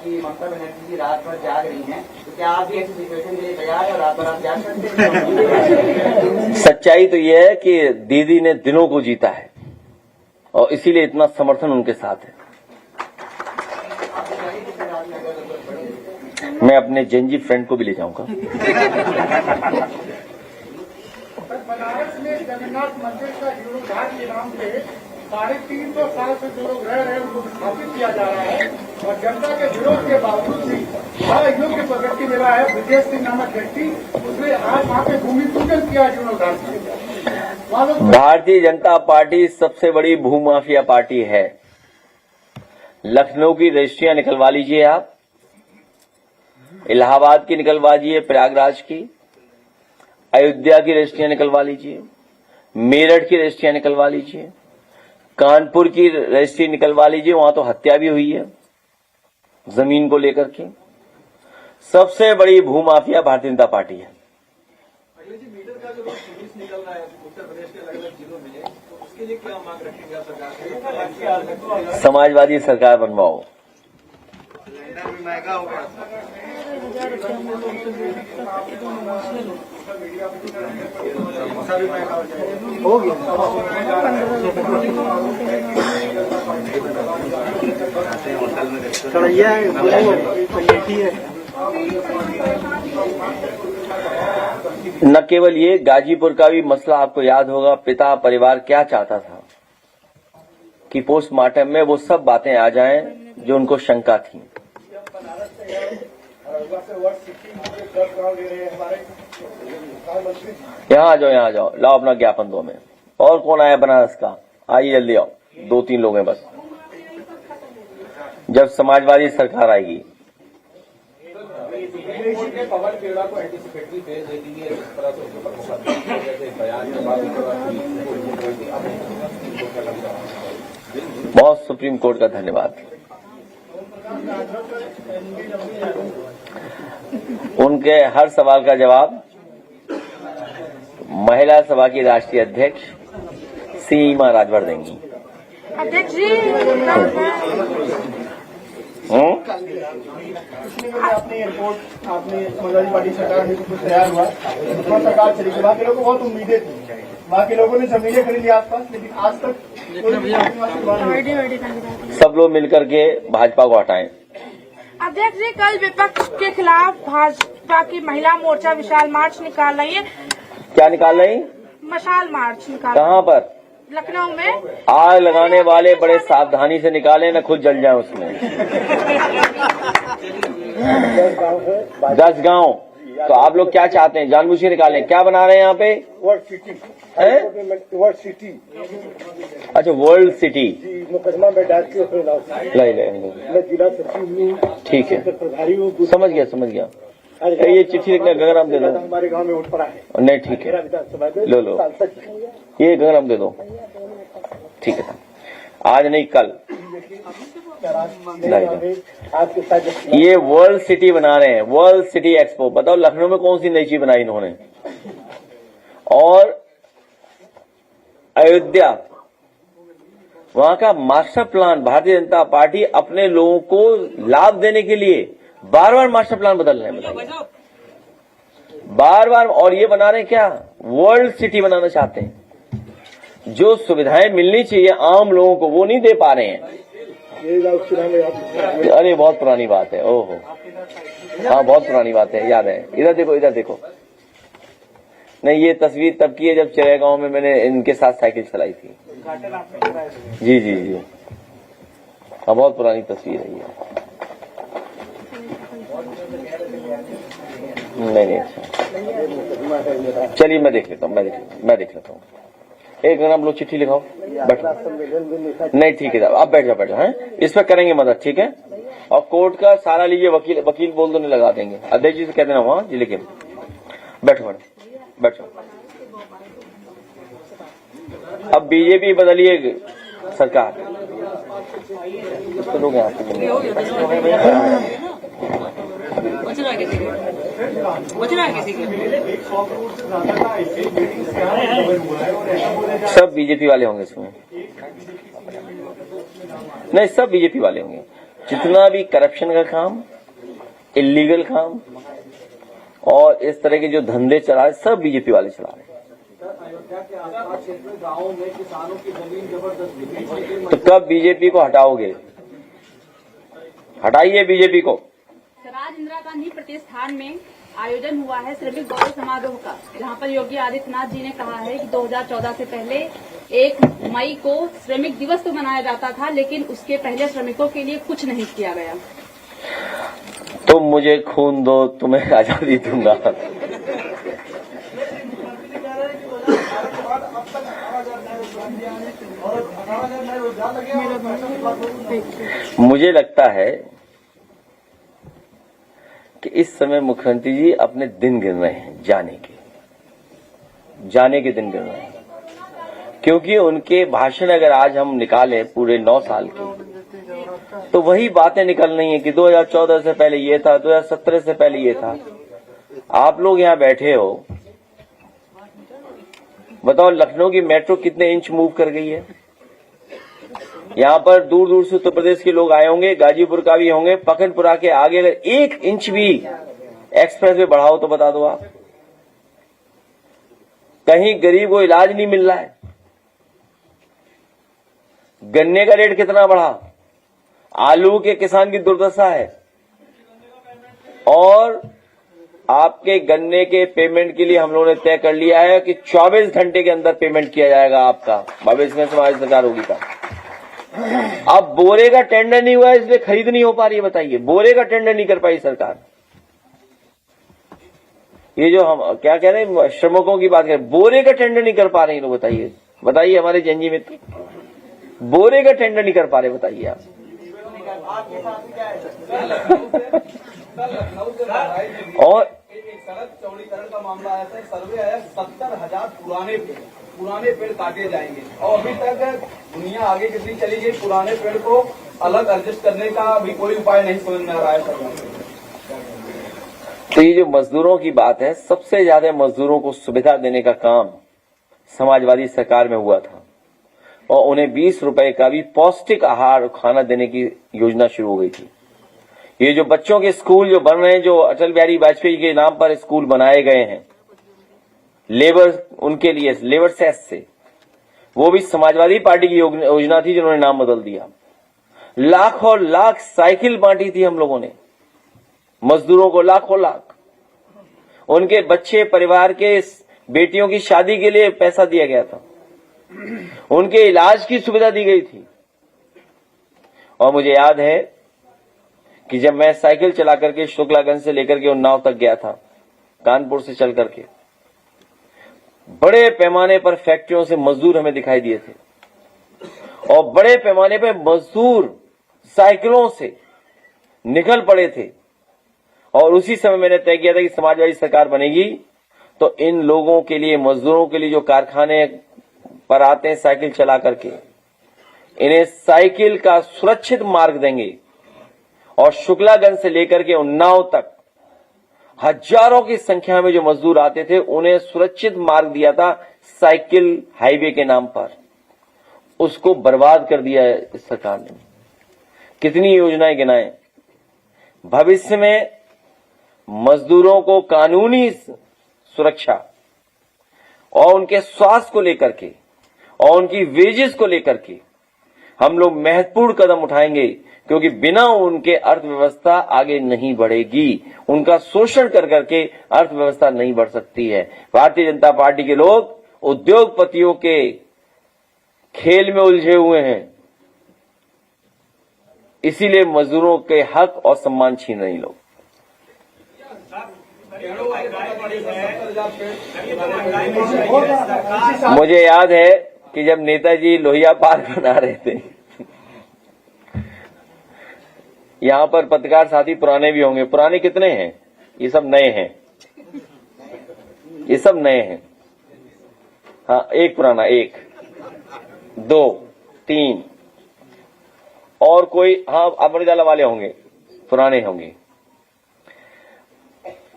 ममता बनर्जी जी रात भर जाग रही हैं, तो क्या आप भी ऐसी सिचुएशन के लिए तैयार हैं और रात भर आप जाग सकते हैं? सच्चाई तो यह है कि दीदी ने दिलों को जीता है और इसीलिए इतना समर्थन उनके साथ है। मैं अपने जेनजी फ्रेंड को भी ले जाऊंगा। बनारस में जगन्नाथ मंदिर का जीर्णोद्धार के नाम से 350 साल से जो लोग रह रहे हैं उनको स्थापित किया जा रहा है, और जनता के विरोध के बावजूद भी बड़ा योग्य प्रगति मिला है। ब्रजेश सिंह नामक व्यक्ति, उसने आज वहाँ पे भूमि पूजन किया, जीर्णोद्धार किया। भारतीय जनता पार्टी सबसे बड़ी भूमाफिया पार्टी है। लखनऊ की रजिस्ट्रियां निकलवा लीजिए आप, इलाहाबाद की निकलवा लीजिए, प्रयागराज की, अयोध्या की रजिस्ट्रियां निकलवा लीजिए, मेरठ की रजिस्ट्रियां निकलवा लीजिए, कानपुर की रजिस्ट्री निकलवा लीजिए, वहां तो हत्या भी हुई है जमीन को लेकर के। सबसे बड़ी भूमाफिया भारतीय जनता पार्टी है। मीटर का जो पुलिस निकल रहा है उत्तर प्रदेश के अलग अलग जिलों में, तो उसके लिए क्या मांग रखेंगे आप सरकार से? समाजवादी सरकार बनवाओ। महंगा हो गया हो गया। न केवल ये, गाजीपुर का भी मसला आपको याद होगा। पिता परिवार क्या चाहता था कि पोस्टमार्टम में वो सब बातें आ जाएं जो उनको शंका थी। यहाँ आ जाओ, यहाँ आ जाओ, लाओ अपना ज्ञापन दो में। और कौन आया बनारस का? आइए जल्दी आओ, 2-3 लोग हैं बस। जब समाजवादी सरकार आएगी पवन खेड़ा को एंटीसिपेटरी भेज दे दी है, इस तरह से उसके ऊपर मुकदमा जैसे बयान के बाद बहुत सुप्रीम कोर्ट का धन्यवाद। उनके हर सवाल का जवाब महिला सभा की राष्ट्रीय अध्यक्ष सीमा राजभर देंगी। अध्यक्ष जी, अपनी रिपोर्ट आपने समाजवादी पार्टी सरकार में कुछ तैयार हुआ, सरकार चली गई। बाकी लोगों को बहुत उम्मीदें थी, बाकी लोगों ने जमीनें खरीदी आसपास, लेकिन आज तक सब लोग मिलकर के भाजपा को हटाएं। अध्यक्ष जी, कल विपक्ष के खिलाफ भाजपा की महिला मोर्चा विशाल मार्च निकाल रही है। क्या निकाल रही? मशाल मार्च निकाल। कहाँ पर? लखनऊ में। आग लगाने वाले बड़े सावधानी से निकालें, न खुद जल जाए उसमें। 10 गांव। तो आप लोग क्या चाहते हैं? जानबूझ के निकालें? क्या बना रहे हैं यहाँ पे? World city. अच्छा, वर्ल्ड सिटी। मुकदमा में डाल के उसमें मैं जिला सचिव हूँ। ठीक है, प्रभारी हूँ। समझ गया। ये चिट्ठी लिखना गगनराम दे दो। हमारे गांव में उठ पड़ा है। नहीं, ठीक है, लो ये गगनराम दे दो। ठीक है, आज नहीं कल। ये वर्ल्ड सिटी बना रहे हैं, वर्ल्ड सिटी एक्सपो। बताओ लखनऊ में कौन सी नई चीज बनाई इन्होंने? और अयोध्या, वहां का master plan Bharatiya Janata party अपने लोगों को लाभ देने के लिए बार बार मास्टर प्लान बदल रहे हैं, बार बार। और ये बना रहे हैं क्या? वर्ल्ड सिटी बनाना चाहते हैं। जो सुविधाएं मिलनी चाहिए आम लोगों को वो नहीं दे पा रहे हैं। अरे बहुत पुरानी बात है, ओहो हाँ बहुत पुरानी बात है, याद है। इधर देखो, इधर देखो। नहीं, ये तस्वीर तब की है जब चिड़ैगांव में मैंने इनके साथ साइकिल चलाई थी। जी जी जी, हाँ बहुत पुरानी तस्वीर है ये। नहीं अच्छा, चलिए मैं देख लेता हूँ, मैं देख लेता हूँ। एक मिनट, आप लोग चिट्ठी लिखाओ, बैठो। नहीं ठीक है, आप बैठ जाओ हैं, इस पर करेंगे मदद, ठीक है। और कोर्ट का सारा लीजिए, वकील बोल दो, नहीं लगा देंगे। अध्यक्ष जी से कह देना वहाँ जी, लिखे। बैठो बैठो। अब बीजेपी बदलिए सरकार, इसको लोग यहाँ सब बीजेपी वाले होंगे इसमें। नहीं, सब बीजेपी वाले होंगे। जितना भी करप्शन का काम, इलीगल काम और इस तरह के जो धंधे चला रहे, सब बीजेपी वाले चला रहे हैं। गाँव में किसानों की जमीन जबरदस्ती, तो कब बीजेपी को हटाओगे? हटाइए बीजेपी को। स्वराज इंदिरा गांधी प्रतिष्ठान में आयोजन हुआ है श्रमिक गौरव समारोह का, जहां पर योगी आदित्यनाथ जी ने कहा है कि 2014 से पहले 1 मई को श्रमिक दिवस तो मनाया जाता था, लेकिन उसके पहले श्रमिकों के लिए कुछ नहीं किया गया। तुम मुझे खून दो, तुम्हें आजादी दूंगा। मुझे लगता है कि इस समय मुख्यमंत्री जी अपने दिन गिन रहे हैं, जाने के दिन गिन रहे हैं। क्योंकि उनके भाषण अगर आज हम निकालें पूरे 9 साल की, तो वही बातें निकल रही हैं कि 2014 से पहले ये था, 2017 से पहले ये था। आप लोग यहाँ बैठे हो, बताओ लखनऊ की मेट्रो कितने इंच मूव कर गई है। यहाँ पर दूर दूर से उत्तर प्रदेश के लोग आए होंगे, गाजीपुर का भी होंगे। पखनपुरा के आगे अगर 1 इंच भी एक्सप्रेस वे बढ़ाओ तो बता दो आप, कहीं गरीब को इलाज नहीं मिल रहा है। गन्ने का रेट कितना बढ़ा, आलू के किसान की दुर्दशा है। और आपके गन्ने के पेमेंट के लिए हम लोगों ने तय कर लिया है कि 24 घंटे के अंदर पेमेंट किया जाएगा आपका, भविष्य में हमारी सरकार होगी का। अब बोरे का टेंडर नहीं हुआ इसलिए खरीद नहीं हो पा रही है, बताइए। बोरे का टेंडर नहीं कर पाई सरकार। ये जो हम क्या कह रहे हैं, श्रमिकों की बात करें, बोरे का टेंडर नहीं कर पा रहे हैं लोग, बताइए हमारे जंजी मित्र, बोरे का टेंडर नहीं कर पा रहे, बताइए आप। और एक सड़क चौड़ीकरण का मामला आया था, सर्वे आया 70,000 पुराने पेड़ काटे जाएंगे, और अभी तक दुनिया आगे कितनी चली गई, पुराने पेड़ को अलग एडजस्ट करने का भी कोई उपाय नहीं समझ में आ रहा है सरकार। तो ये जो मजदूरों की बात है, सबसे ज्यादा मजदूरों को सुविधा देने का काम समाजवादी सरकार में हुआ था, और उन्हें 20 रुपए का भी पौष्टिक आहार खाना देने की योजना शुरू हो गई थी। ये जो बच्चों के स्कूल जो बन रहे हैं, जो अटल बिहारी वाजपेयी के नाम पर स्कूल बनाए गए हैं, लेबर उनके लिए, लेबर सेस से, वो भी समाजवादी पार्टी की योजना थी जिन्होंने नाम बदल दिया। लाखों लाख साइकिल बांटी थी हम लोगों ने मजदूरों को, लाखों लाख। उनके बच्चे, परिवार के बेटियों की शादी के लिए पैसा दिया गया था, उनके इलाज की सुविधा दी गई थी। और मुझे याद है कि जब मैं साइकिल चला करके शुक्लागंज से लेकर के उन्नाव तक गया था, कानपुर से चल करके, बड़े पैमाने पर फैक्ट्रियों से मजदूर हमें दिखाई दिए थे, और बड़े पैमाने पर मजदूर साइकिलों से निकल पड़े थे। और उसी समय मैंने तय किया था कि समाजवादी सरकार बनेगी तो इन लोगों के लिए, मजदूरों के लिए जो कारखाने पर आते हैं साइकिल चला करके, इन्हें साइकिल का सुरक्षित मार्ग देंगे। और शुक्लागंज से लेकर के उन्नाव तक हजारों की संख्या में जो मजदूर आते थे, उन्हें सुरक्षित मार्ग दिया था साइकिल हाईवे के नाम पर। उसको बर्बाद कर दिया है इस सरकार ने। कितनी योजनाएं गिनाएं। भविष्य में मजदूरों को कानूनी सुरक्षा और उनके स्वास्थ्य को लेकर के और उनकी वेजेस को लेकर के हम लोग महत्वपूर्ण कदम उठाएंगे, क्योंकि बिना उनके अर्थव्यवस्था आगे नहीं बढ़ेगी। उनका शोषण कर करके अर्थव्यवस्था नहीं बढ़ सकती है। भारतीय जनता पार्टी के लोग उद्योगपतियों के खेल में उलझे हुए हैं, इसीलिए मजदूरों के हक और सम्मान छीन रहे लोग। मुझे याद है कि जब नेताजी लोहिया पार्क बना रहे थे, यहां पर पत्रकार साथी पुराने भी होंगे। पुराने कितने हैं? ये सब नए हैं, ये सब नए हैं। हाँ, एक पुराना, एक, दो, तीन और कोई, हाँ अमर उजाला वाले होंगे, पुराने होंगे।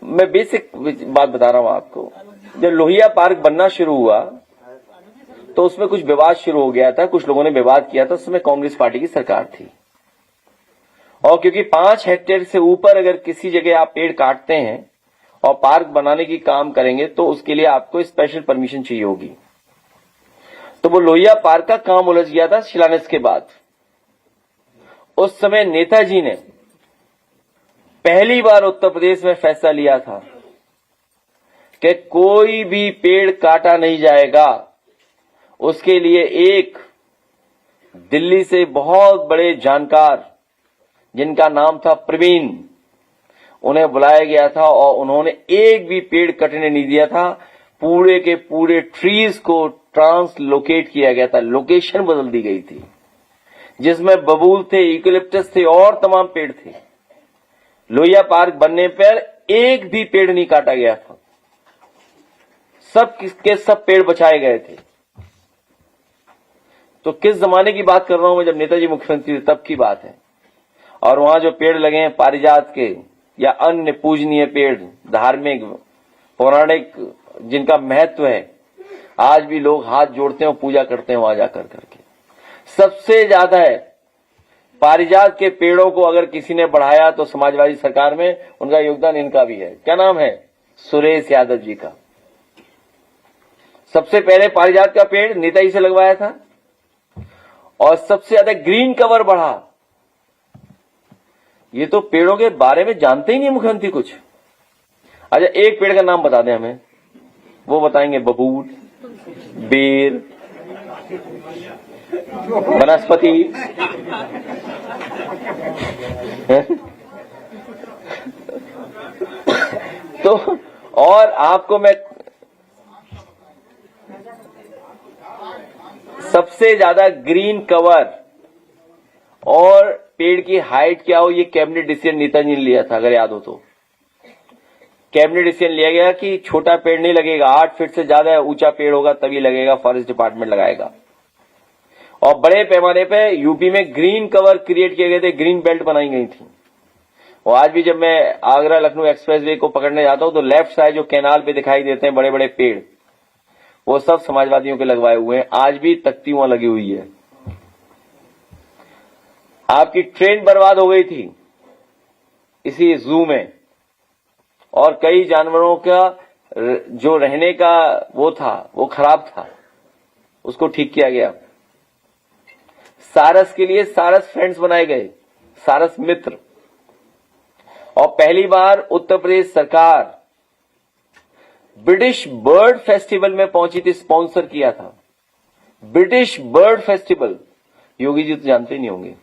मैं बेसिक बात बता रहा हूं आपको। जब लोहिया पार्क बनना शुरू हुआ तो उसमें कुछ विवाद शुरू हो गया था, कुछ लोगों ने विवाद किया था। उसमें कांग्रेस पार्टी की सरकार थी, और क्योंकि 5 हेक्टेयर से ऊपर अगर किसी जगह आप पेड़ काटते हैं और पार्क बनाने की काम करेंगे तो उसके लिए आपको स्पेशल परमिशन चाहिए होगी। तो वो लोहिया पार्क का काम उलझ गया था शिलान्यास के बाद। उस समय नेताजी ने पहली बार उत्तर प्रदेश में फैसला लिया था कि कोई भी पेड़ काटा नहीं जाएगा। उसके लिए एक दिल्ली से बहुत बड़े जानकार, जिनका नाम था प्रवीण, उन्हें बुलाया गया था और उन्होंने एक भी पेड़ कटने नहीं दिया था। पूरे के पूरे ट्रीज को ट्रांसलोकेट किया गया था, लोकेशन बदल दी गई थी, जिसमें बबूल थे, यूकेलिप्टस थे और तमाम पेड़ थे। लोहिया पार्क बनने पर एक भी पेड़ नहीं काटा गया था, सब के सब पेड़ बचाए गए थे। तो किस जमाने की बात कर रहा हूं मैं, जब नेताजी मुख्यमंत्री थे तब की बात है। और वहां जो पेड़ लगे हैं पारिजात के या अन्य पूजनीय पेड़, धार्मिक पौराणिक, जिनका महत्व है, आज भी लोग हाथ जोड़ते हैं और पूजा करते हैं वहां जाकर करके। सबसे ज्यादा है पारिजात के पेड़ों को अगर किसी ने बढ़ाया तो समाजवादी सरकार में उनका योगदान इनका भी है। क्या नाम है? सुरेश यादव जी का। सबसे पहले पारिजात का पेड़ नेताजी से लगवाया था, और सबसे ज्यादा ग्रीन कवर बढ़ा। ये तो पेड़ों के बारे में जानते ही नहीं मुख्यमंत्री कुछ। अच्छा, एक पेड़ का नाम बता दें हमें, वो बताएंगे बबूल, बेर, वनस्पति। तो और आपको मैं सबसे ज्यादा ग्रीन कवर और पेड़ की हाइट क्या हो, ये कैबिनेट डिसीजन नेताजी ने लिया था, अगर याद हो तो। कैबिनेट डिसीजन लिया गया कि छोटा पेड़ नहीं लगेगा, 8 फीट से ज्यादा ऊंचा पेड़ होगा तभी लगेगा, फॉरेस्ट डिपार्टमेंट लगाएगा। और बड़े पैमाने पे यूपी में ग्रीन कवर क्रिएट किए गए थे, ग्रीन बेल्ट बनाई गई थी। और आज भी जब मैं आगरा लखनऊ एक्सप्रेसवे को पकड़ने जाता हूं तो लेफ्ट साइड जो कैनाल पे दिखाई देते हैं बड़े बड़े पेड़, वो सब समाजवादियों के लगवाए हुए हैं। आज भी तख्ती वहां लगी हुई है। आपकी ट्रेन बर्बाद हो गई थी इसी जू में, और कई जानवरों का जो रहने का वो था वो खराब था, उसको ठीक किया गया। सारस के लिए सारस फ्रेंड्स बनाए गए, सारस मित्र। और पहली बार उत्तर प्रदेश सरकार ब्रिटिश बर्ड फेस्टिवल में पहुंची थी, स्पॉन्सर किया था British bird festival. Yogi ji तो जानते ही नहीं होंगे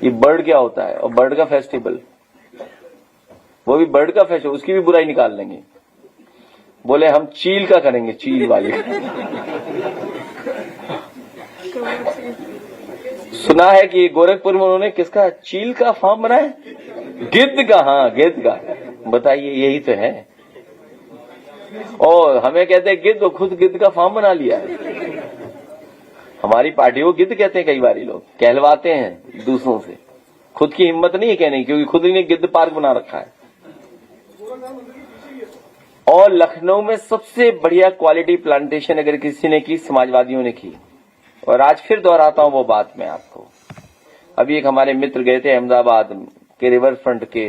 ये बर्ड क्या होता है, और बर्ड का फेस्टिवल, वो भी बर्ड का फेस्टिवल, उसकी भी बुराई निकाल लेंगे। बोले हम चील का करेंगे, चील वाली। सुना है कि गोरखपुर में उन्होंने किसका, चील का फार्म बनाया, गिद्ध का। हाँ, गिद्ध का। बताइए, यही तो है। और हमें कहते हैं गिद्ध, खुद गिद्ध का फार्म बना लिया है। हमारी पार्टी को गिद्ध कहते हैं, कई बार लोग कहलवाते हैं दूसरों से, खुद की हिम्मत नहीं है कहने, क्योंकि खुद ही ने गिद्ध पार्क बना रखा है। और लखनऊ में सबसे बढ़िया क्वालिटी प्लांटेशन अगर किसी ने की, समाजवादियों ने की। और आज फिर दोहराता हूं वो बात मैं आपको। अभी एक हमारे मित्र गए थे अहमदाबाद के रिवर फ्रंट के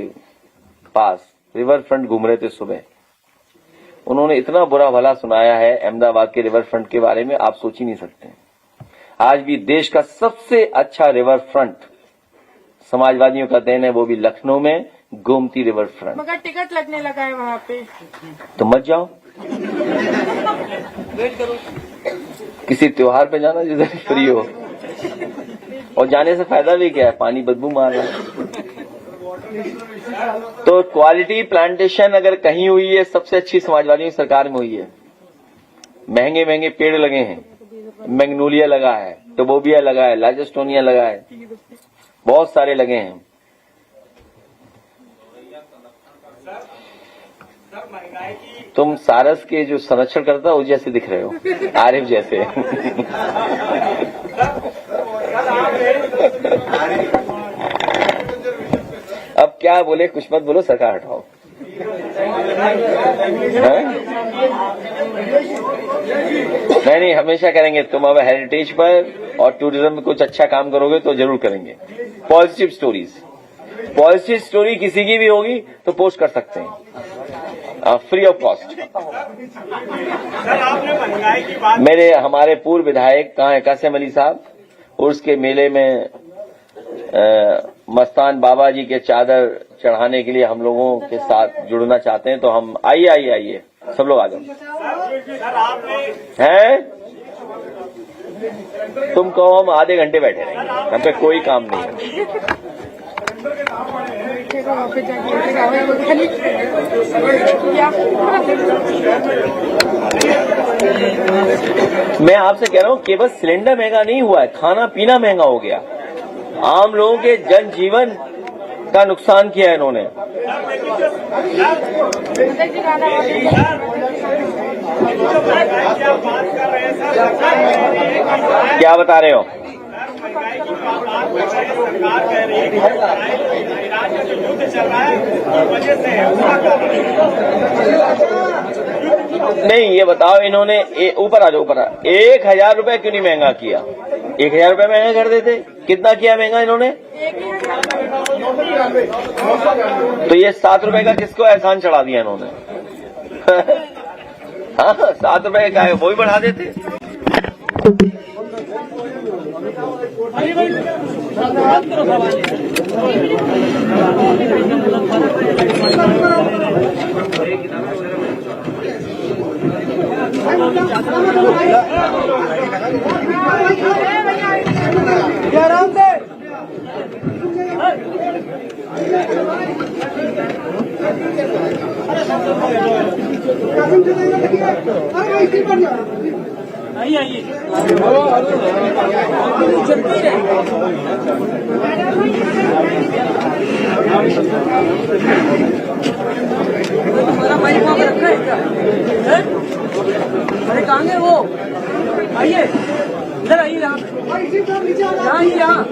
पास, रिवर फ्रंट घूम रहे थे सुबह। उन्होंने इतना बुरा भला सुनाया है अहमदाबाद के रिवर फ्रंट के बारे में, आप सोच ही नहीं सकते। आज भी देश का सबसे अच्छा रिवर फ्रंट समाजवादियों का देन है, वो भी लखनऊ में गोमती रिवर फ्रंट। मगर टिकट लगने लगा है वहाँ पे, तो मत जाओ, वेट करो। किसी त्योहार पे जाना जिधर फ्री हो, और जाने से फायदा भी क्या है, पानी बदबू मार रहा है। तो क्वालिटी प्लांटेशन अगर कहीं हुई है, सबसे अच्छी समाजवादियों की सरकार में हुई है। महंगे महंगे पेड़ लगे हैं, मैग्नोलिया लगा है, टोबोबिया लगा है, लाइजोस्टोनिया लगा है, बहुत सारे लगे हैं। तुम सारस के जो संरक्षण करता है उस जैसे दिख रहे हो, आरिफ जैसे। अब क्या बोले, कुछ मत बोलो, सरकार हटाओ। नहीं, हमेशा करेंगे। तुम अब हेरिटेज पर और टूरिज्म में कुछ अच्छा काम करोगे तो जरूर करेंगे। पॉजिटिव स्टोरी किसी की भी होगी तो पोस्ट कर सकते हैं, फ्री ऑफ कॉस्ट। मेरे हमारे पूर्व विधायक कहाँ है, कासिम अली साहब, उर्स के मेले में मस्तान बाबा जी के चादर चढ़ाने के लिए हम लोगों के साथ जुड़ना चाहते हैं, तो हम आइए सब लोग आ जाओ। हैं, तुम कहो, हम आधे घंटे बैठे रहेंगे, हम पे कोई काम नहीं है। मैं आपसे कह रहा हूँ, केवल सिलेंडर महंगा नहीं हुआ है, खाना पीना महंगा हो गया। आम लोगों के जनजीवन का नुकसान किया है इन्होंने। क्या बता रहे हो? नहीं, ये बताओ, इन्होंने ऊपर आ जाओ, 1,000 रुपए क्यों नहीं महंगा किया? 1,000 रुपए महंगा कर देते। कितना किया महंगा इन्होंने? तो ये 7 रुपए का किसको एहसान चढ़ा दिया इन्होंने? हाँ, 7 रुपए का है, वो भी बढ़ा देते। आराम से आइए अरे कहाँ गए वो? आइए इधर आइए, यहाँ यहाँ